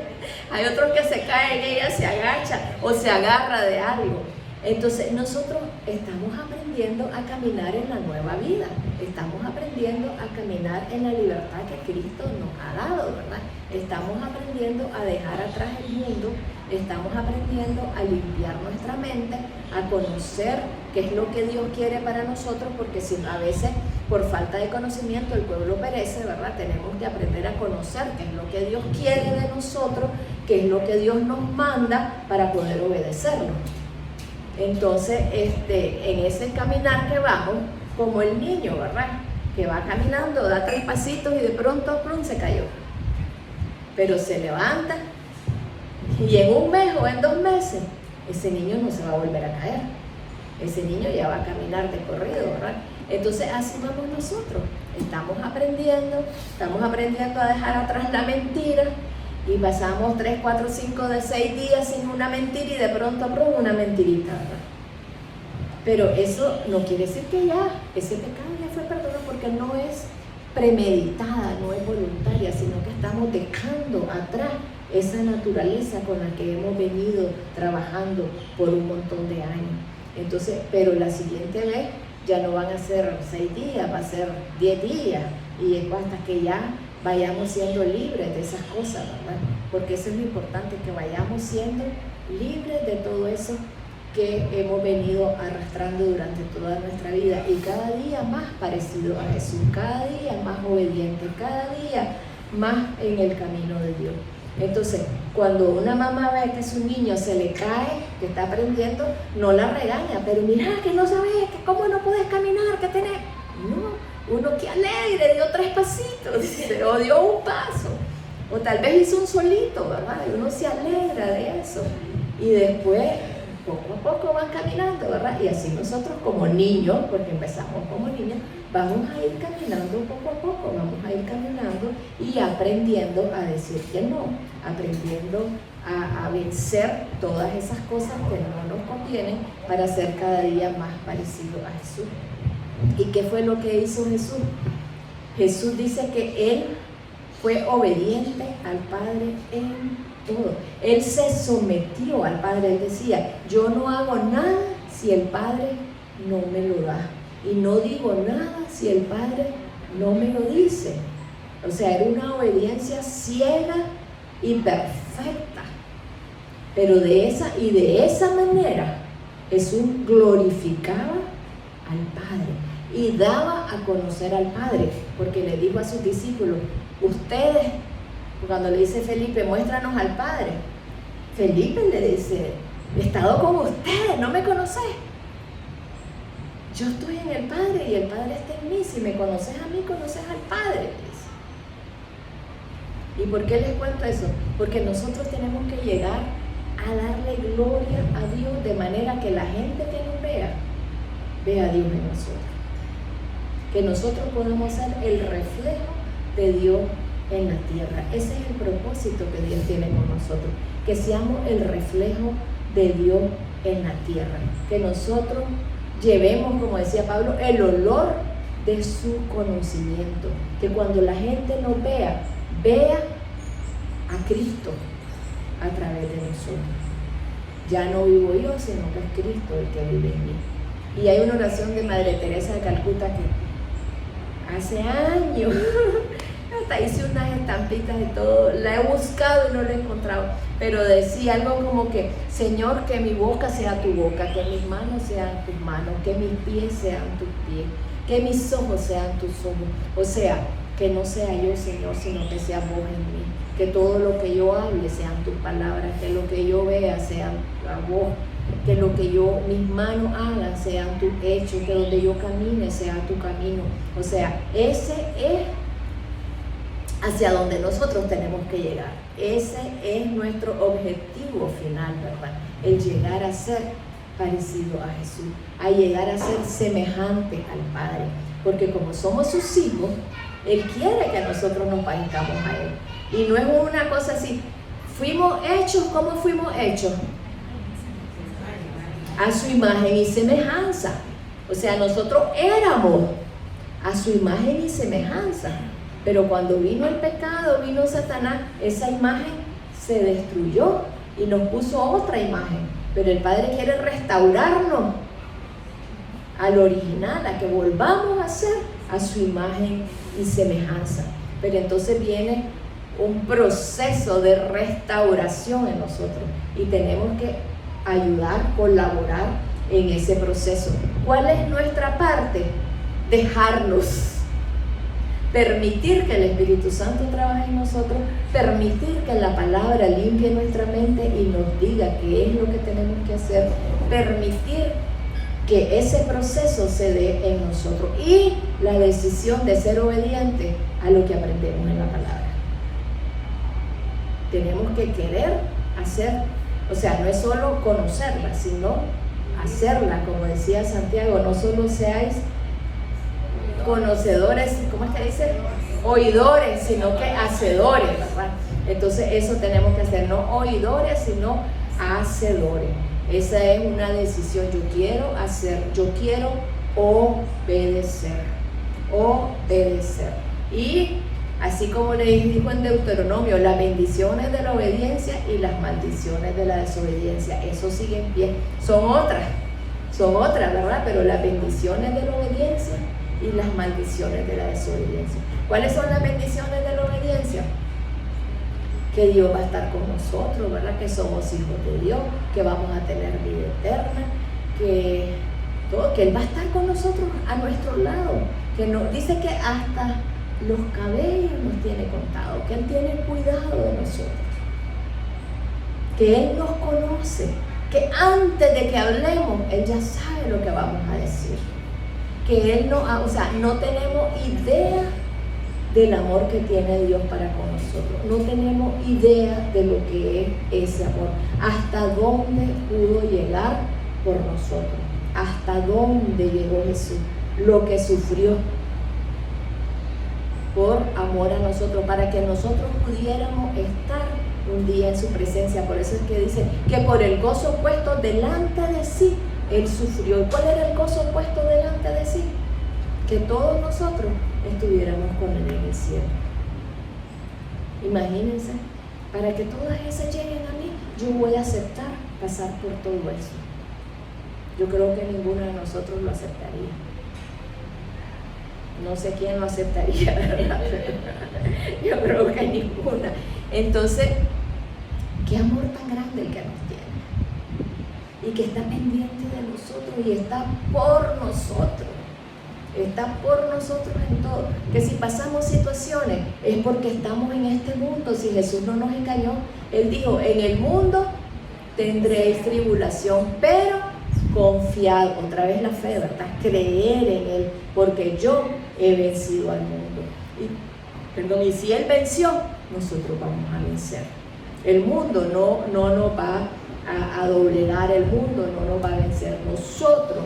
A: Hay otros que se caen, ella se agacha o se agarra de algo. Entonces nosotros estamos aprendiendo a caminar en la nueva vida, estamos aprendiendo a caminar en la libertad que Cristo nos ha dado, ¿verdad? Estamos aprendiendo a dejar atrás el mundo, estamos aprendiendo a limpiar nuestra mente, a conocer qué es lo que Dios quiere para nosotros, porque si a veces por falta de conocimiento el pueblo perece, ¿verdad? Tenemos que aprender a conocer qué es lo que Dios quiere de nosotros, qué es lo que Dios nos manda para poder obedecerlo. Entonces, en ese caminar que vamos, como el niño, ¿verdad? Que va caminando, da 3 pasitos y de pronto, ¡plum!, se cayó. Pero se levanta y en 1 mes o en 2 meses, ese niño no se va a volver a caer. Ese niño ya va a caminar de corrido, ¿verdad? Entonces, así vamos nosotros. Estamos aprendiendo a dejar atrás la mentira. Y pasamos 3, 4, 5, de 6 días sin una mentira y de pronto una mentirita, ¿verdad? Pero eso no quiere decir que ya ese pecado ya fue perdonado, porque no es premeditada, no es voluntaria, sino que estamos dejando atrás esa naturaleza con la que hemos venido trabajando por un montón de años. Entonces, pero la siguiente vez ya no van a ser 6 días, va a ser 10 días, y es hasta que ya vayamos siendo libres de esas cosas, ¿verdad? Porque eso es lo importante, que vayamos siendo libres de todo eso que hemos venido arrastrando durante toda nuestra vida, y cada día más parecido a Jesús, cada día más obediente, cada día más en el camino de Dios. Entonces, cuando una mamá ve que su niño se le cae, que está aprendiendo, no la regaña, pero mira que no sabes, que cómo no puedes caminar, que tenés. No. Uno que alegre, dio 3 pasitos, o dio 1 paso, o tal vez hizo un solito, ¿verdad? Y uno se alegra de eso. Y después, poco a poco van caminando, ¿verdad? Y así nosotros como niños, porque empezamos como niños, vamos a ir caminando poco a poco, vamos a ir caminando y aprendiendo a decir que no, aprendiendo a vencer todas esas cosas que no nos convienen para ser cada día más parecido a Jesús. ¿Y qué fue lo que hizo Jesús? Jesús dice que Él fue obediente al Padre en todo. Él se sometió al Padre. Él decía, yo no hago nada si el Padre no me lo da. Y no digo nada si el Padre no me lo dice. O sea, era una obediencia ciega y perfecta. Pero de esa manera Jesús glorificaba al Padre y daba a conocer al Padre, porque le dijo a sus discípulos, ustedes, cuando le dice Felipe, muéstranos al Padre, Felipe le dice, he estado con ustedes, ¿no me conocés? Yo estoy en el Padre y el Padre está en mí, si me conoces a mí, conoces al Padre. ¿Y por qué les cuento eso? Porque nosotros tenemos que llegar a darle gloria a Dios de manera que la gente que nos vea a Dios en nosotros. Que nosotros podamos ser el reflejo de Dios en la tierra. Ese es el propósito que Dios tiene con nosotros. Que seamos el reflejo de Dios en la tierra. Que nosotros llevemos, como decía Pablo, el olor de su conocimiento. Que cuando la gente nos vea a Cristo a través de nosotros. Ya no vivo yo, sino que es Cristo el que vive en mí. Y hay una oración de Madre Teresa de Calcuta que hace años, hasta hice unas estampitas y todo, la he buscado y no la he encontrado, pero decía algo como que, Señor, que mi boca sea tu boca, que mis manos sean tus manos, que mis pies sean tus pies, que mis ojos sean tus ojos. O sea, que no sea yo, Señor, sino que sea vos en mí. Que todo lo que yo hable sean tus palabras, que lo que yo vea sean a vos, que lo que mis manos hagan sean tus hechos, que donde yo camine sea tu camino. O sea, ese es hacia donde nosotros tenemos que llegar. Ese es nuestro objetivo final, ¿verdad? El llegar a ser parecido a Jesús, a llegar a ser semejante al Padre. Porque como somos sus hijos, Él quiere que nosotros nos parezcamos a Él. Y no es una cosa así, fuimos hechos, ¿cómo fuimos hechos? A su imagen y semejanza. O sea, nosotros éramos a su imagen y semejanza. Pero cuando vino el pecado, vino Satanás, esa imagen se destruyó y nos puso otra imagen. Pero el Padre quiere restaurarnos al original, a que volvamos a ser a su imagen y semejanza. Pero entonces viene un proceso de restauración en nosotros y tenemos que ayudar, colaborar en ese proceso. ¿Cuál es nuestra parte? Dejarnos, permitir que el Espíritu Santo trabaje en nosotros, permitir que la palabra limpie nuestra mente y nos diga qué es lo que tenemos que hacer, permitir que ese proceso se dé en nosotros y la decisión de ser obediente a lo que aprendemos en la palabra. Tenemos que querer hacer, o sea, no es solo conocerla, sino hacerla, como decía Santiago, no solo seáis conocedores, ¿cómo es que dice? Oidores, sino que hacedores, ¿verdad? Entonces eso tenemos que hacer, no oidores, sino hacedores. Esa es una decisión, yo quiero hacer, yo quiero obedecer. Y así como le dijo en Deuteronomio, las bendiciones de la obediencia y las maldiciones de la desobediencia, eso sigue en pie. Son otras, ¿verdad? Pero las bendiciones de la obediencia y las maldiciones de la desobediencia. ¿Cuáles son las bendiciones de la obediencia? Que Dios va a estar con nosotros, ¿verdad? Que somos hijos de Dios, que vamos a tener vida eterna, que Él va a estar con nosotros a nuestro lado, que nos dice que hasta los cabellos nos tiene contado, que Él tiene cuidado de nosotros, que Él nos conoce, que antes de que hablemos, Él ya sabe lo que vamos a decir, que Él no tenemos idea del amor que tiene Dios para con nosotros, no tenemos idea de lo que es ese amor, hasta dónde pudo llegar por nosotros, hasta dónde llegó Jesús, lo que sufrió por amor a nosotros, para que nosotros pudiéramos estar un día en su presencia. Por eso es que dice que por el gozo puesto delante de sí, Él sufrió. ¿Y cuál era el gozo puesto delante de sí? Que todos nosotros estuviéramos con Él en el cielo. Imagínense, para que todas esas lleguen a mí, yo voy a aceptar pasar por todo eso. Yo creo que ninguno de nosotros lo aceptaría. No sé quién lo aceptaría, ¿verdad? Yo creo que ninguna. Entonces, qué amor tan grande el que nos tiene. Y que está pendiente de nosotros y está por nosotros. Está por nosotros en todo. Que si pasamos situaciones es porque estamos en este mundo. Si Jesús no nos engañó, Él dijo, en el mundo tendréis tribulación, pero confiad, otra vez la fe, ¿verdad? Creer en Él, porque yo he vencido al mundo. Y si Él venció, nosotros vamos a vencer. El mundo no nos va a doblegar, el mundo no nos va a vencer. Nosotros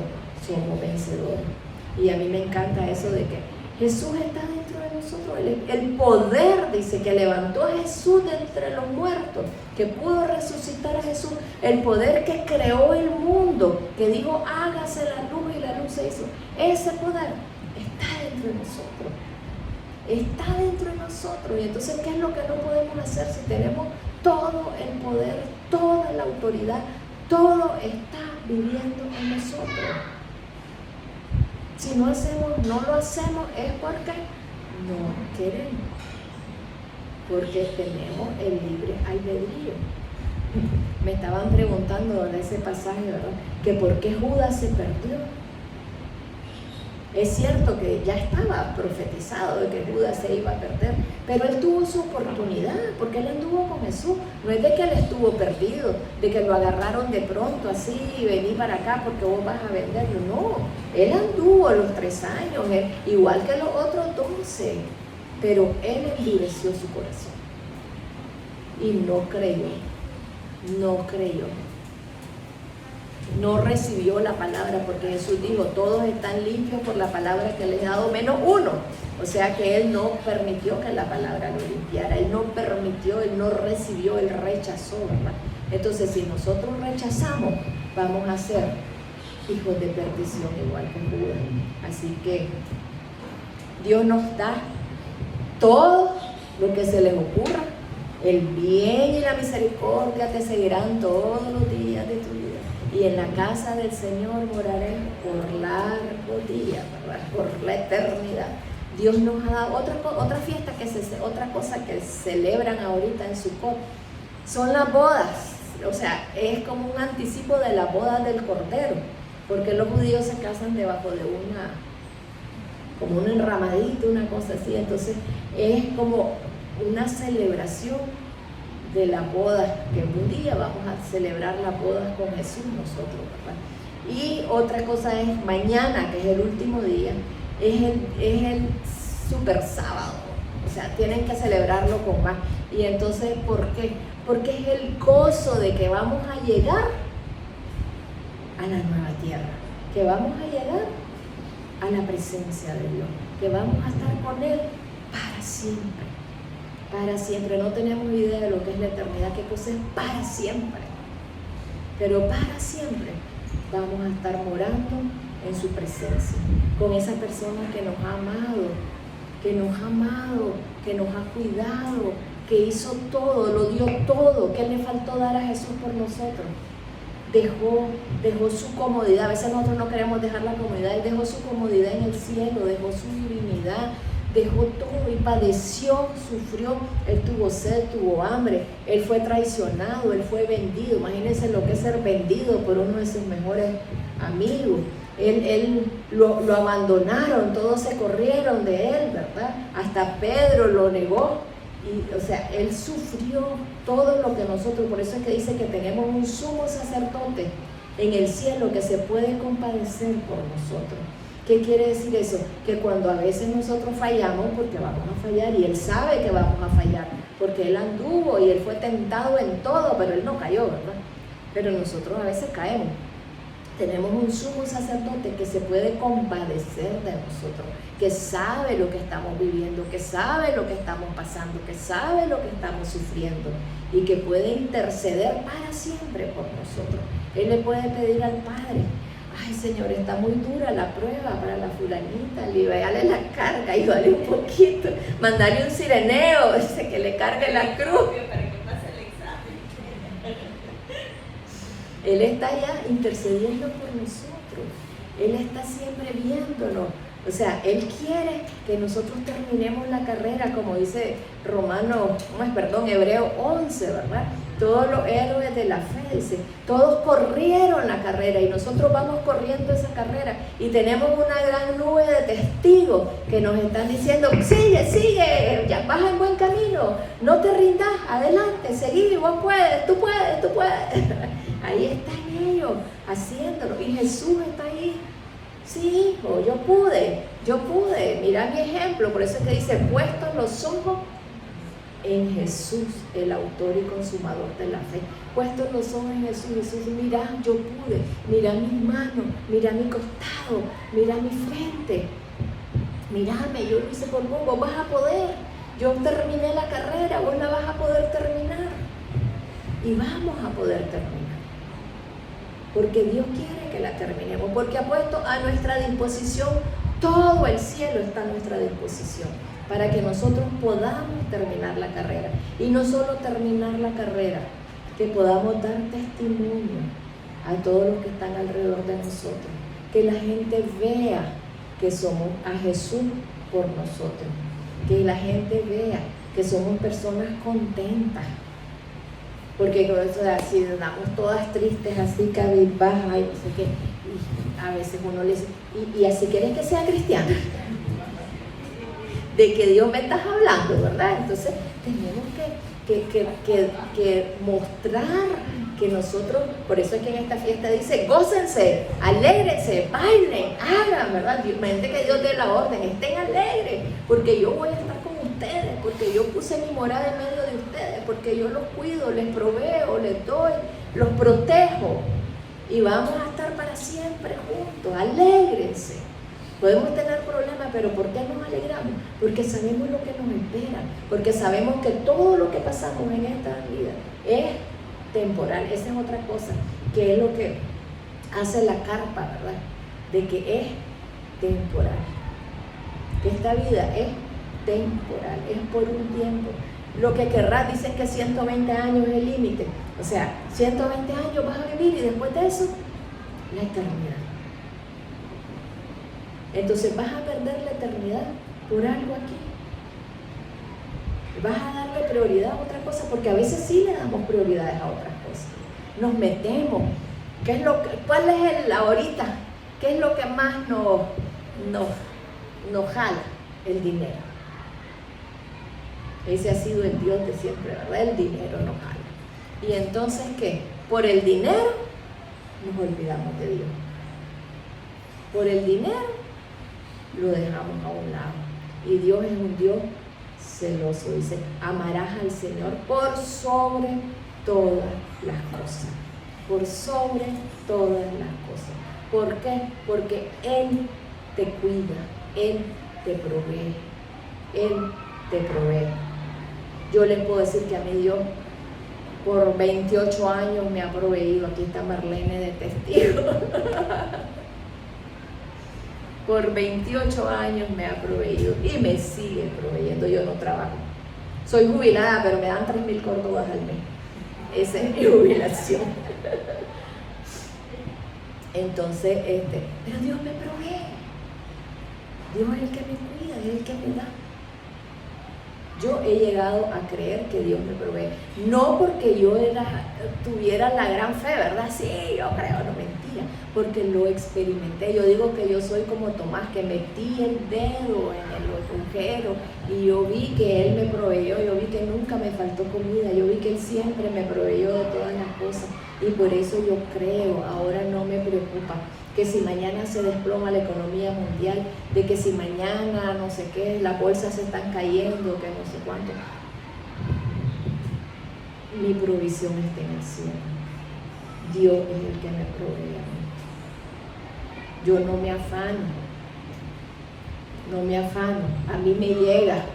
A: somos vencedores. Y a mí me encanta eso de que Jesús está dentro de nosotros. El poder, dice, que levantó a Jesús de entre los muertos, que pudo resucitar a Jesús, el poder que creó el mundo, que dijo hágase la luz y la luz se hizo. Ese poder está dentro de nosotros. Está dentro de nosotros. Y entonces, ¿qué es lo que no podemos hacer si tenemos todo el poder, toda la autoridad? Todo está viviendo en nosotros. Si no lo hacemos es porque no queremos, porque tenemos el libre albedrío. Me estaban preguntando en ese pasaje, ¿verdad?, que por qué Judas se perdió. Es cierto que ya estaba profetizado de que Judas se iba a perder, pero él tuvo su oportunidad, porque él anduvo con Jesús. No es de que él estuvo perdido, de que lo agarraron de pronto así y vení para acá porque vos vas a venderlo. No, él anduvo los 3 años, igual que los otros 12, pero él endureció su corazón y no creyó. No recibió la palabra, porque Jesús dijo, todos están limpios por la palabra que les he dado, menos uno. O sea que Él no permitió que la palabra lo limpiara, Él no permitió, Él no recibió, Él rechazó, ¿verdad? Entonces, si nosotros rechazamos, vamos a ser hijos de perdición igual que Judas. Así que Dios nos da todo lo que se les ocurra. El bien y la misericordia te seguirán todos los días de tu vida. Y en la casa del Señor moraré por largos días, ¿verdad? Por la eternidad. Dios nos ha dado otra fiesta, otra cosa que celebran ahorita en Sukkot. Son las bodas. O sea, es como un anticipo de la boda del Cordero. Porque los judíos se casan debajo de como un enramadito, una cosa así. Entonces es como una celebración de la boda, que un día vamos a celebrar las bodas con Jesús nosotros, ¿verdad? Y otra cosa es mañana, que es el último día, es el super sábado. O sea, tienen que celebrarlo con más. Y entonces, ¿por qué? Porque es el gozo de que vamos a llegar a la nueva tierra, que vamos a llegar a la presencia de Dios, que vamos a estar con Él para siempre. Para siempre. No tenemos idea de lo que es la eternidad, qué cosa es para siempre. Pero para siempre vamos a estar morando en su presencia, con esa persona que nos ha amado, que nos ha cuidado, que hizo todo, lo dio todo. ¿Qué le faltó dar a Jesús por nosotros? Dejó su comodidad. A veces nosotros no queremos dejar la comodidad. Él dejó su comodidad en el cielo, dejó su divinidad, dejó todo y padeció, sufrió. Él tuvo sed, tuvo hambre, él fue traicionado, él fue vendido. Imagínense lo que es ser vendido por uno de sus mejores amigos. Él lo abandonaron, todos se corrieron de él, ¿verdad? Hasta Pedro lo negó. Y, o sea, él sufrió todo lo que nosotros, por eso es que dice que tenemos un sumo sacerdote en el cielo que se puede compadecer por nosotros. ¿Qué quiere decir eso? Que cuando a veces nosotros fallamos, porque vamos a fallar, y Él sabe que vamos a fallar, porque Él anduvo y Él fue tentado en todo, pero Él no cayó, ¿verdad? Pero nosotros a veces caemos. Tenemos un sumo sacerdote que se puede compadecer de nosotros, que sabe lo que estamos viviendo, que sabe lo que estamos pasando, que sabe lo que estamos sufriendo y que puede interceder para siempre por nosotros. Él le puede pedir al Padre: ay, Señor, está muy dura la prueba para la fulanita, aliviarle la carga, ayúdale un poquito, mandarle un sireneo, dice, que le cargue la cruz. Él está ya intercediendo por nosotros. Él está siempre viéndonos. O sea, Él quiere que nosotros terminemos la carrera, como dice Hebreo 11, ¿verdad? Todos los héroes de la fe, dice, todos corrieron la carrera y nosotros vamos corriendo esa carrera y tenemos una gran nube de testigos que nos están diciendo: sigue, ya vas en buen camino, no te rindas, adelante, seguí, vos puedes, tú puedes. Ahí están ellos haciéndolo y Jesús está ahí. Sí, hijo, yo pude, mira mi ejemplo. Por eso es que dice: puestos los ojos en Jesús, el autor y consumador de la fe. Puestos los ojos en Jesús. Jesús, mira, yo pude, mira mis manos, mira mi costado, mira mi frente, mírame, yo lo hice por vos, vos vas a poder. Yo terminé la carrera, vos la vas a poder terminar y vamos a poder terminar. Porque Dios quiere que la terminemos, porque ha puesto a nuestra disposición, todo el cielo está a nuestra disposición, para que nosotros podamos terminar la carrera. Y no solo terminar la carrera, que podamos dar testimonio a todos los que están alrededor de nosotros, que la gente vea que somos a Jesús por nosotros, que la gente vea que somos personas contentas. Porque o sea, si andamos todas tristes, así cabizbajas, y no sé qué, y a veces uno le dice: ¿y así quieres que sea cristiana? ¿De que Dios me estás hablando, verdad? Entonces tenemos que mostrar que nosotros, por eso es que en esta fiesta dice: gócense, alégrense, bailen, hagan, ¿verdad? Mente que Dios dé la orden, estén alegres, porque yo voy a estar con ustedes, porque yo puse mi morada en medio de ustedes, porque yo los cuido, les proveo, les doy, los protejo y vamos a estar para siempre juntos. Alégrense. Podemos tener problemas, pero ¿por qué nos alegramos? Porque sabemos lo que nos espera, porque sabemos que todo lo que pasamos en esta vida es temporal. Esa es otra cosa, que es lo que hace la carpa, ¿verdad? De que es temporal. que esta vida es temporal, es por un tiempo. Lo que querrás, dicen que 120 años es el límite. O sea, 120 años vas a vivir y después de eso, la eternidad. Entonces vas a perder la eternidad por algo aquí. Vas a darle prioridad a otra cosa, porque a veces sí le damos prioridades a otras cosas. Nos metemos. ¿Cuál es el ahorita? ¿Qué es lo que más nos jala? El dinero. Ese ha sido el Dios de siempre, ¿verdad? El dinero nos jala. Y entonces, ¿qué? Por el dinero nos olvidamos de Dios. Por el dinero lo dejamos a un lado. Y Dios es un Dios celoso. Dice, amarás al Señor por sobre todas las cosas. Por sobre todas las cosas. ¿Por qué? Porque Él te cuida, Él te provee, Él te provee. Yo les puedo decir que a mí Dios por 28 años me ha proveído. Aquí está Marlene de testigo. Por 28 años me ha proveído y me sigue proveyendo. Yo no trabajo. Soy jubilada, pero me dan 3.000 córdobas al mes. Esa es mi jubilación. Entonces, pero Dios me provee. Dios es el que me cuida, es el que me da. Yo he llegado a creer que Dios me provee. No porque yo tuviera la gran fe, ¿verdad? Sí, yo creo, no, mentira. Porque lo experimenté. Yo digo que yo soy como Tomás, que metí el dedo en el agujero y yo vi que Él me proveyó. Yo vi que nunca me faltó comida. Yo vi que Él siempre me proveyó de todas las cosas. Y por eso yo creo, ahora no me preocupa, que si mañana se desploma la economía mundial, de que si mañana no sé qué, las bolsas se están cayendo, que no sé cuánto. Mi provisión está en el cielo. Dios es el que me provee a mí. Yo no me afano, a mí me llega.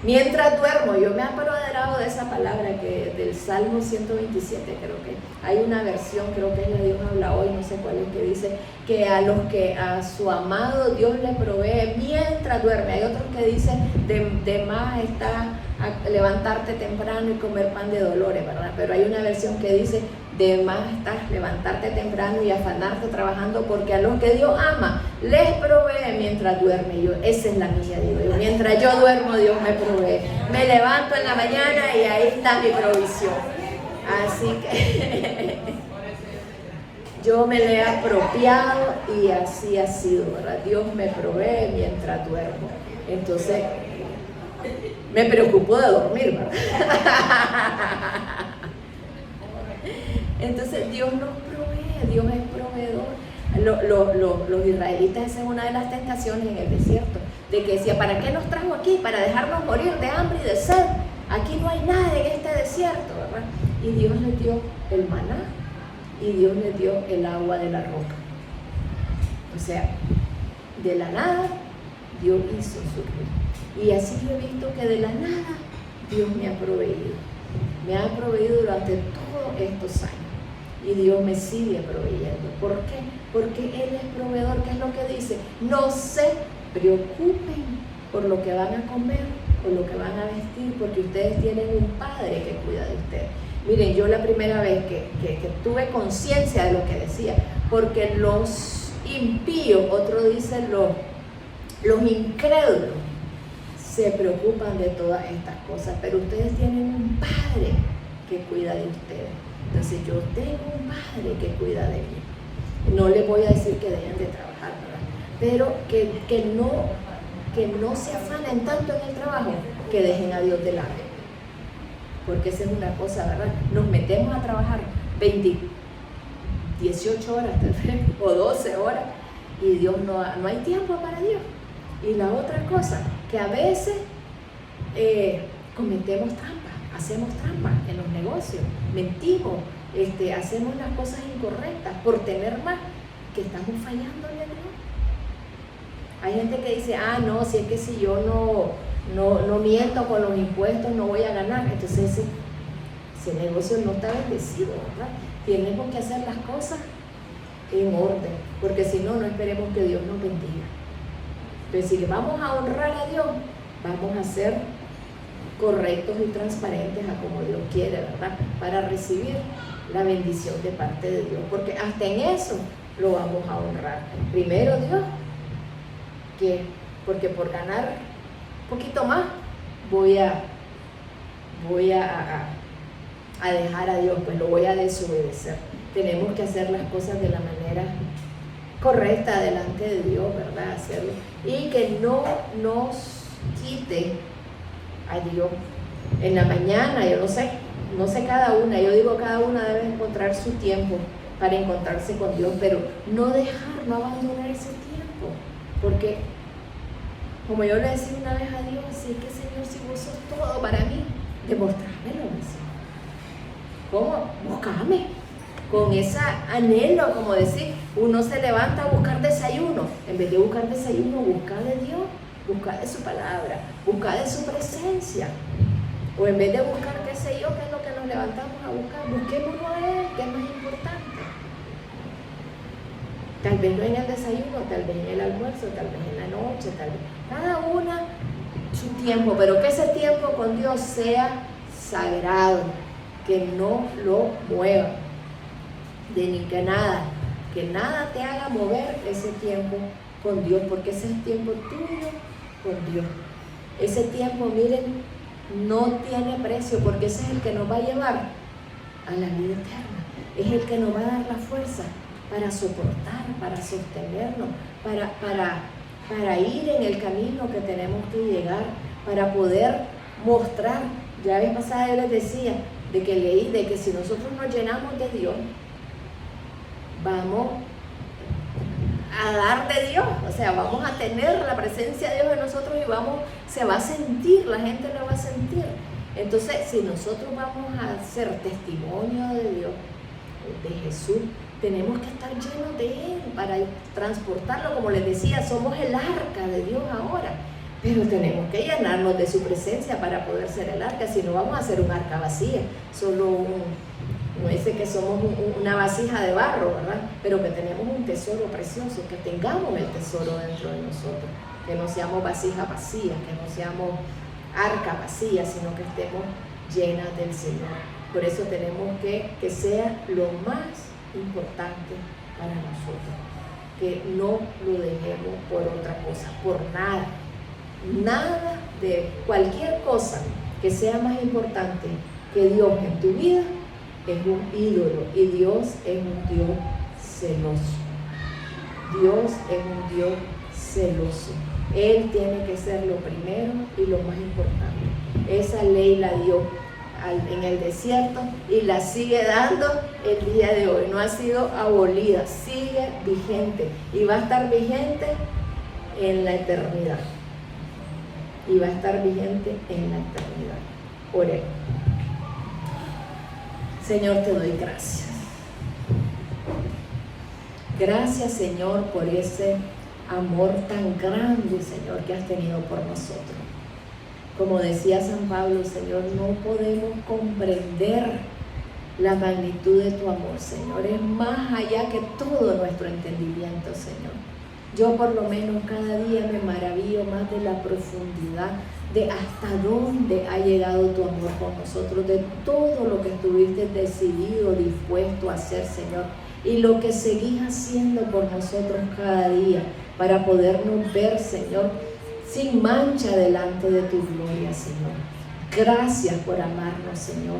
A: Mientras duermo, yo me he apoderado de esa palabra que del Salmo 127, creo que hay una versión, creo que es la Dios habla hoy, no sé cuál es, que dice que a los que a su amado Dios le provee mientras duerme. Hay otros que dicen de más está levantarte temprano y comer pan de dolores, ¿verdad? Pero hay una versión que dice de más estás levantarte temprano y afanarte trabajando, porque a los que Dios ama les provee mientras duerme. Esa es la mía, digo yo. Mientras yo duermo, Dios me provee. Me levanto en la mañana y ahí está mi provisión. Así que yo me le he apropiado y así ha sido, ¿verdad? Dios me provee mientras duermo. Entonces, me preocupo de dormir, ¿verdad? Entonces Dios nos provee, Dios es proveedor. Los israelitas, esa es una de las tentaciones en el desierto, de que decía, ¿para qué nos trajo aquí? Para dejarnos morir de hambre y de sed. Aquí no hay nada en este desierto, ¿verdad? Y Dios les dio el maná y Dios les dio el agua de la roca. O sea, de la nada Dios hizo surgir. Y así yo he visto que de la nada Dios me ha proveído. Me ha proveído durante todos estos años. Y Dios me sigue proveyendo. ¿Por qué? Porque Él es proveedor. ¿Qué es lo que dice? No se preocupen por lo que van a comer, por lo que van a vestir, porque ustedes tienen un Padre que cuida de ustedes. Miren, yo la primera vez que tuve conciencia de lo que decía, porque los impíos, otro dice los incrédulos, se preocupan de todas estas cosas, pero ustedes tienen un Padre que cuida de ustedes. Entonces yo tengo un Padre que cuida de mí. No les voy a decir que dejen de trabajar, ¿verdad? Pero que no se afanen tanto en el trabajo, que dejen a Dios de lado. Porque esa es una cosa, ¿verdad? Nos metemos a trabajar 18 horas o 12 horas y Dios no hay tiempo para Dios. Y la otra cosa, que a veces cometemos trampas, hacemos trampas en los negocios, mentimos, hacemos las cosas incorrectas por tener más, que estamos fallándole a Dios. Hay gente que dice, no, si es que si yo no miento con los impuestos no voy a ganar. Entonces ese negocio no está bendecido, ¿verdad? Tenemos que hacer las cosas en orden, porque si no, no esperemos que Dios nos bendiga. Entonces, si le vamos a honrar a Dios, vamos a ser correctos y transparentes a como Dios quiere, ¿verdad? Para recibir la bendición de parte de Dios, porque hasta en eso lo vamos a honrar. Primero Dios, porque por ganar un poquito más voy a dejar a Dios, pues lo voy a desobedecer. Tenemos que hacer las cosas de la manera correcta delante de Dios, ¿verdad? Hacerlo. Y que no nos quite a Dios. En la mañana, yo no sé cada una, yo digo cada una debe encontrar su tiempo para encontrarse con Dios, pero no abandonar ese tiempo, porque como yo le decía una vez a Dios, así que Señor, si vos sos todo para mí, demostrámelo, ¿cómo? Búscame, con ese anhelo, como decir, uno se levanta a buscar desayuno, en vez de buscar desayuno, busca de Dios, busca de su palabra, busca de su presencia, o en vez de buscar qué sé yo, qué es lo que nos levantamos a buscar, busquémoslo a Él, que es más importante. Tal vez no en el desayuno, tal vez en el almuerzo, tal vez en la noche, tal vez. Cada una su tiempo, pero que ese tiempo con Dios sea sagrado, que no lo mueva, que nada te haga mover ese tiempo con Dios, porque ese es tiempo tuyo con Dios. Ese tiempo, miren, no tiene precio, porque ese es el que nos va a llevar a la vida eterna, es el que nos va a dar la fuerza para soportar, para sostenernos, para ir en el camino que tenemos que llegar, para poder mostrar. Ya la vez pasada yo les decía, leí de que si nosotros nos llenamos de Dios, vamos a dar de Dios, o sea, vamos a tener la presencia de Dios en nosotros y se va a sentir, la gente lo va a sentir. Entonces, si nosotros vamos a ser testimonio de Dios, de Jesús, tenemos que estar llenos de Él para transportarlo. Como les decía, somos el arca de Dios ahora, pero tenemos que llenarnos de su presencia para poder ser el arca, si no vamos a ser un arca vacía, solo no dice que somos una vasija de barro, ¿verdad? Pero que tenemos un tesoro precioso, que tengamos el tesoro dentro de nosotros, que no seamos vasijas vacías, que no seamos arca vacía, sino que estemos llenas del Señor. Por eso tenemos que sea lo más importante para nosotros, que no lo dejemos por otra cosa, por nada de cualquier cosa que sea más importante que Dios en tu vida. Es un ídolo, y Dios es un Dios celoso. Dios es un Dios celoso. Él tiene que ser lo primero y lo más importante. Esa ley la dio en el desierto y la sigue dando el día de hoy. No ha sido abolida, sigue vigente y va a estar vigente en la eternidad. Y va a estar vigente en la eternidad. Oremos. Señor, te doy gracias. Gracias, Señor, por ese amor tan grande, Señor, que has tenido por nosotros. Como decía San Pablo, Señor, no podemos comprender la magnitud de tu amor, Señor. Es más allá que todo nuestro entendimiento, Señor. Yo por lo menos cada día me maravillo más de la profundidad, de hasta dónde ha llegado tu amor con nosotros, de todo lo que estuviste decidido, dispuesto a hacer, Señor, y lo que seguís haciendo por nosotros cada día para podernos ver, Señor, sin mancha delante de tu gloria, Señor. Gracias por amarnos, Señor,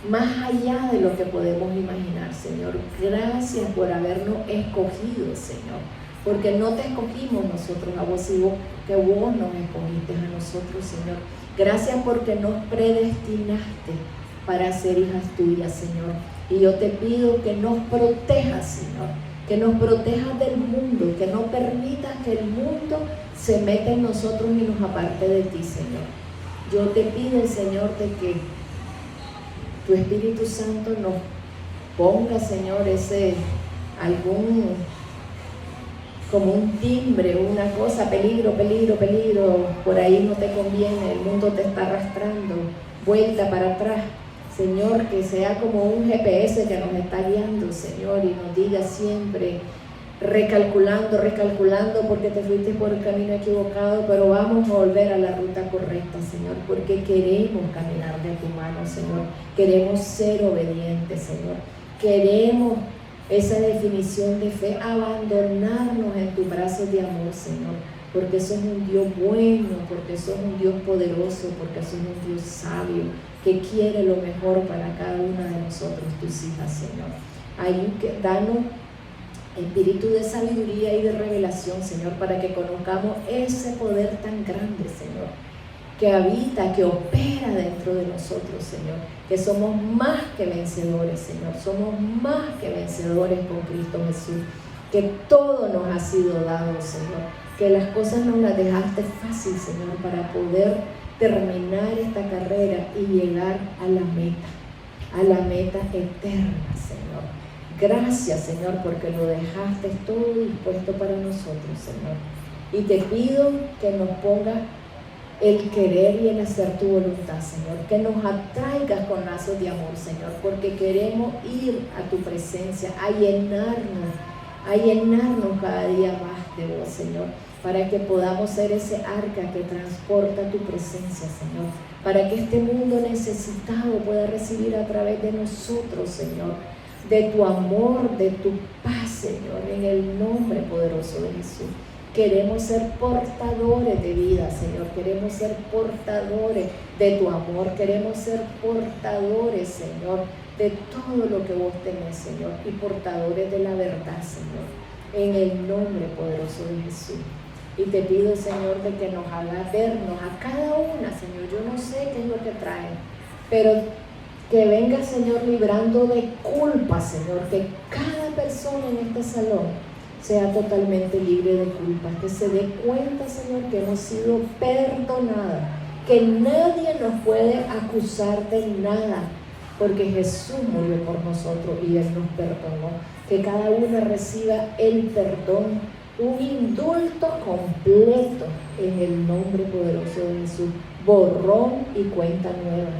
A: más allá de lo que podemos imaginar, Señor. Gracias por habernos escogido, Señor, porque no te escogimos nosotros a vos, sino que vos nos escogiste a nosotros, Señor. Gracias porque nos predestinaste para ser hijas tuyas, Señor. Y yo te pido que nos protejas, Señor, que nos protejas del mundo, que no permitas que el mundo se meta en nosotros y nos aparte de ti, Señor. Yo te pido, Señor, de que tu Espíritu Santo nos ponga, Señor, como un timbre, una cosa, peligro, peligro, peligro, por ahí no te conviene, el mundo te está arrastrando, vuelta para atrás. Señor, que sea como un GPS que nos está guiando, Señor, y nos diga siempre, recalculando porque te fuiste por el camino equivocado, pero vamos a volver a la ruta correcta, Señor, porque queremos caminar de tu mano, Señor. Queremos ser obedientes, Señor. Queremos esa definición de fe, abandonarnos en tus brazos de amor, Señor, porque sos un Dios bueno, porque sos un Dios poderoso, porque sos un Dios sabio, que quiere lo mejor para cada una de nosotros, tus hijas, Señor. Danos espíritu de sabiduría y de revelación, Señor, para que conozcamos ese poder tan grande, Señor, que habita, que opera dentro de nosotros, Señor, que somos más que vencedores, Señor, somos más que vencedores con Cristo Jesús, que todo nos ha sido dado, Señor, que las cosas nos las dejaste fácil, Señor, para poder terminar esta carrera y llegar a la meta eterna, Señor. Gracias, Señor, porque lo dejaste todo dispuesto para nosotros, Señor. Y te pido que nos pongas el querer y el hacer tu voluntad, Señor. Que nos atraigas con lazos de amor, Señor, porque queremos ir a tu presencia, a llenarnos cada día más de vos, Señor, para que podamos ser ese arca que transporta tu presencia, Señor, para que este mundo necesitado pueda recibir a través de nosotros, Señor, de tu amor, de tu paz, Señor, en el nombre poderoso de Jesús. Queremos ser portadores de vida, Señor. Queremos ser portadores de tu amor. Queremos ser portadores, Señor, de todo lo que vos tenés, Señor, y portadores de la verdad, Señor, en el nombre poderoso de Jesús. Y te pido, Señor, de que nos hagas vernos a cada una, Señor. Yo no sé qué es lo que trae, pero que venga, Señor, librando de culpa, Señor, que cada persona en este salón sea totalmente libre de culpa, que se dé cuenta, Señor, que hemos sido perdonadas, que nadie nos puede acusar de nada, porque Jesús murió por nosotros y Él nos perdonó. Que cada uno reciba el perdón, un indulto completo en el nombre poderoso de Jesús, borrón y cuenta nueva.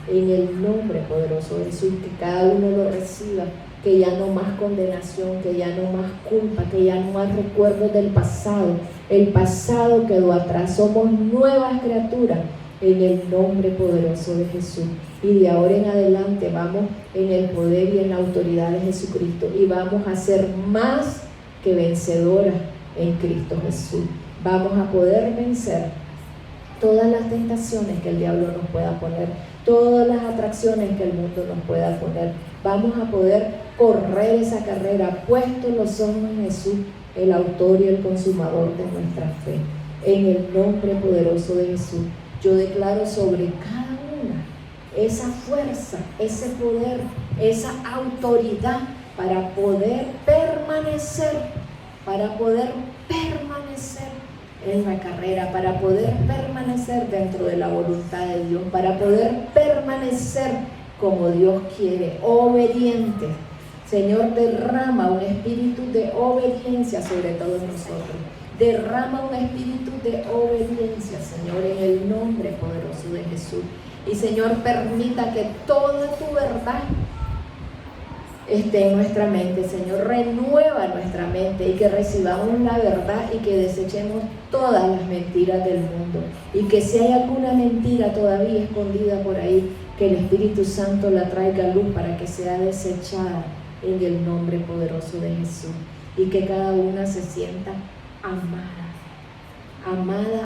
A: En el nombre poderoso de Jesús, que cada uno lo reciba, que ya no más condenación, que ya no más culpa, que ya no más recuerdos del pasado. El pasado quedó atrás, somos nuevas criaturas en el nombre poderoso de Jesús. Y de ahora en adelante vamos en el poder y en la autoridad de Jesucristo y vamos a ser más que vencedoras en Cristo Jesús. Vamos a poder vencer todas las tentaciones que el diablo nos pueda poner, todas las atracciones que el mundo nos pueda poner. Vamos a poder correr esa carrera, puestos los ojos en Jesús, el autor y el consumador de nuestra fe. En el nombre poderoso de Jesús, yo declaro sobre cada una esa fuerza, ese poder, esa autoridad para poder permanecer en la carrera, para poder permanecer dentro de la voluntad de Dios, para poder permanecer como Dios quiere, obediente. Señor, derrama un espíritu de obediencia sobre todos nosotros. Derrama un espíritu de obediencia, Señor, en el nombre poderoso de Jesús. Y Señor, permita que toda tu verdad esté en nuestra mente, Señor. Renueva nuestra mente y que recibamos la verdad y que desechemos todas las mentiras del mundo. Y que si hay alguna mentira todavía escondida por ahí, que el Espíritu Santo la traiga a luz para que sea desechada en el nombre poderoso de Jesús. Y que cada una se sienta amada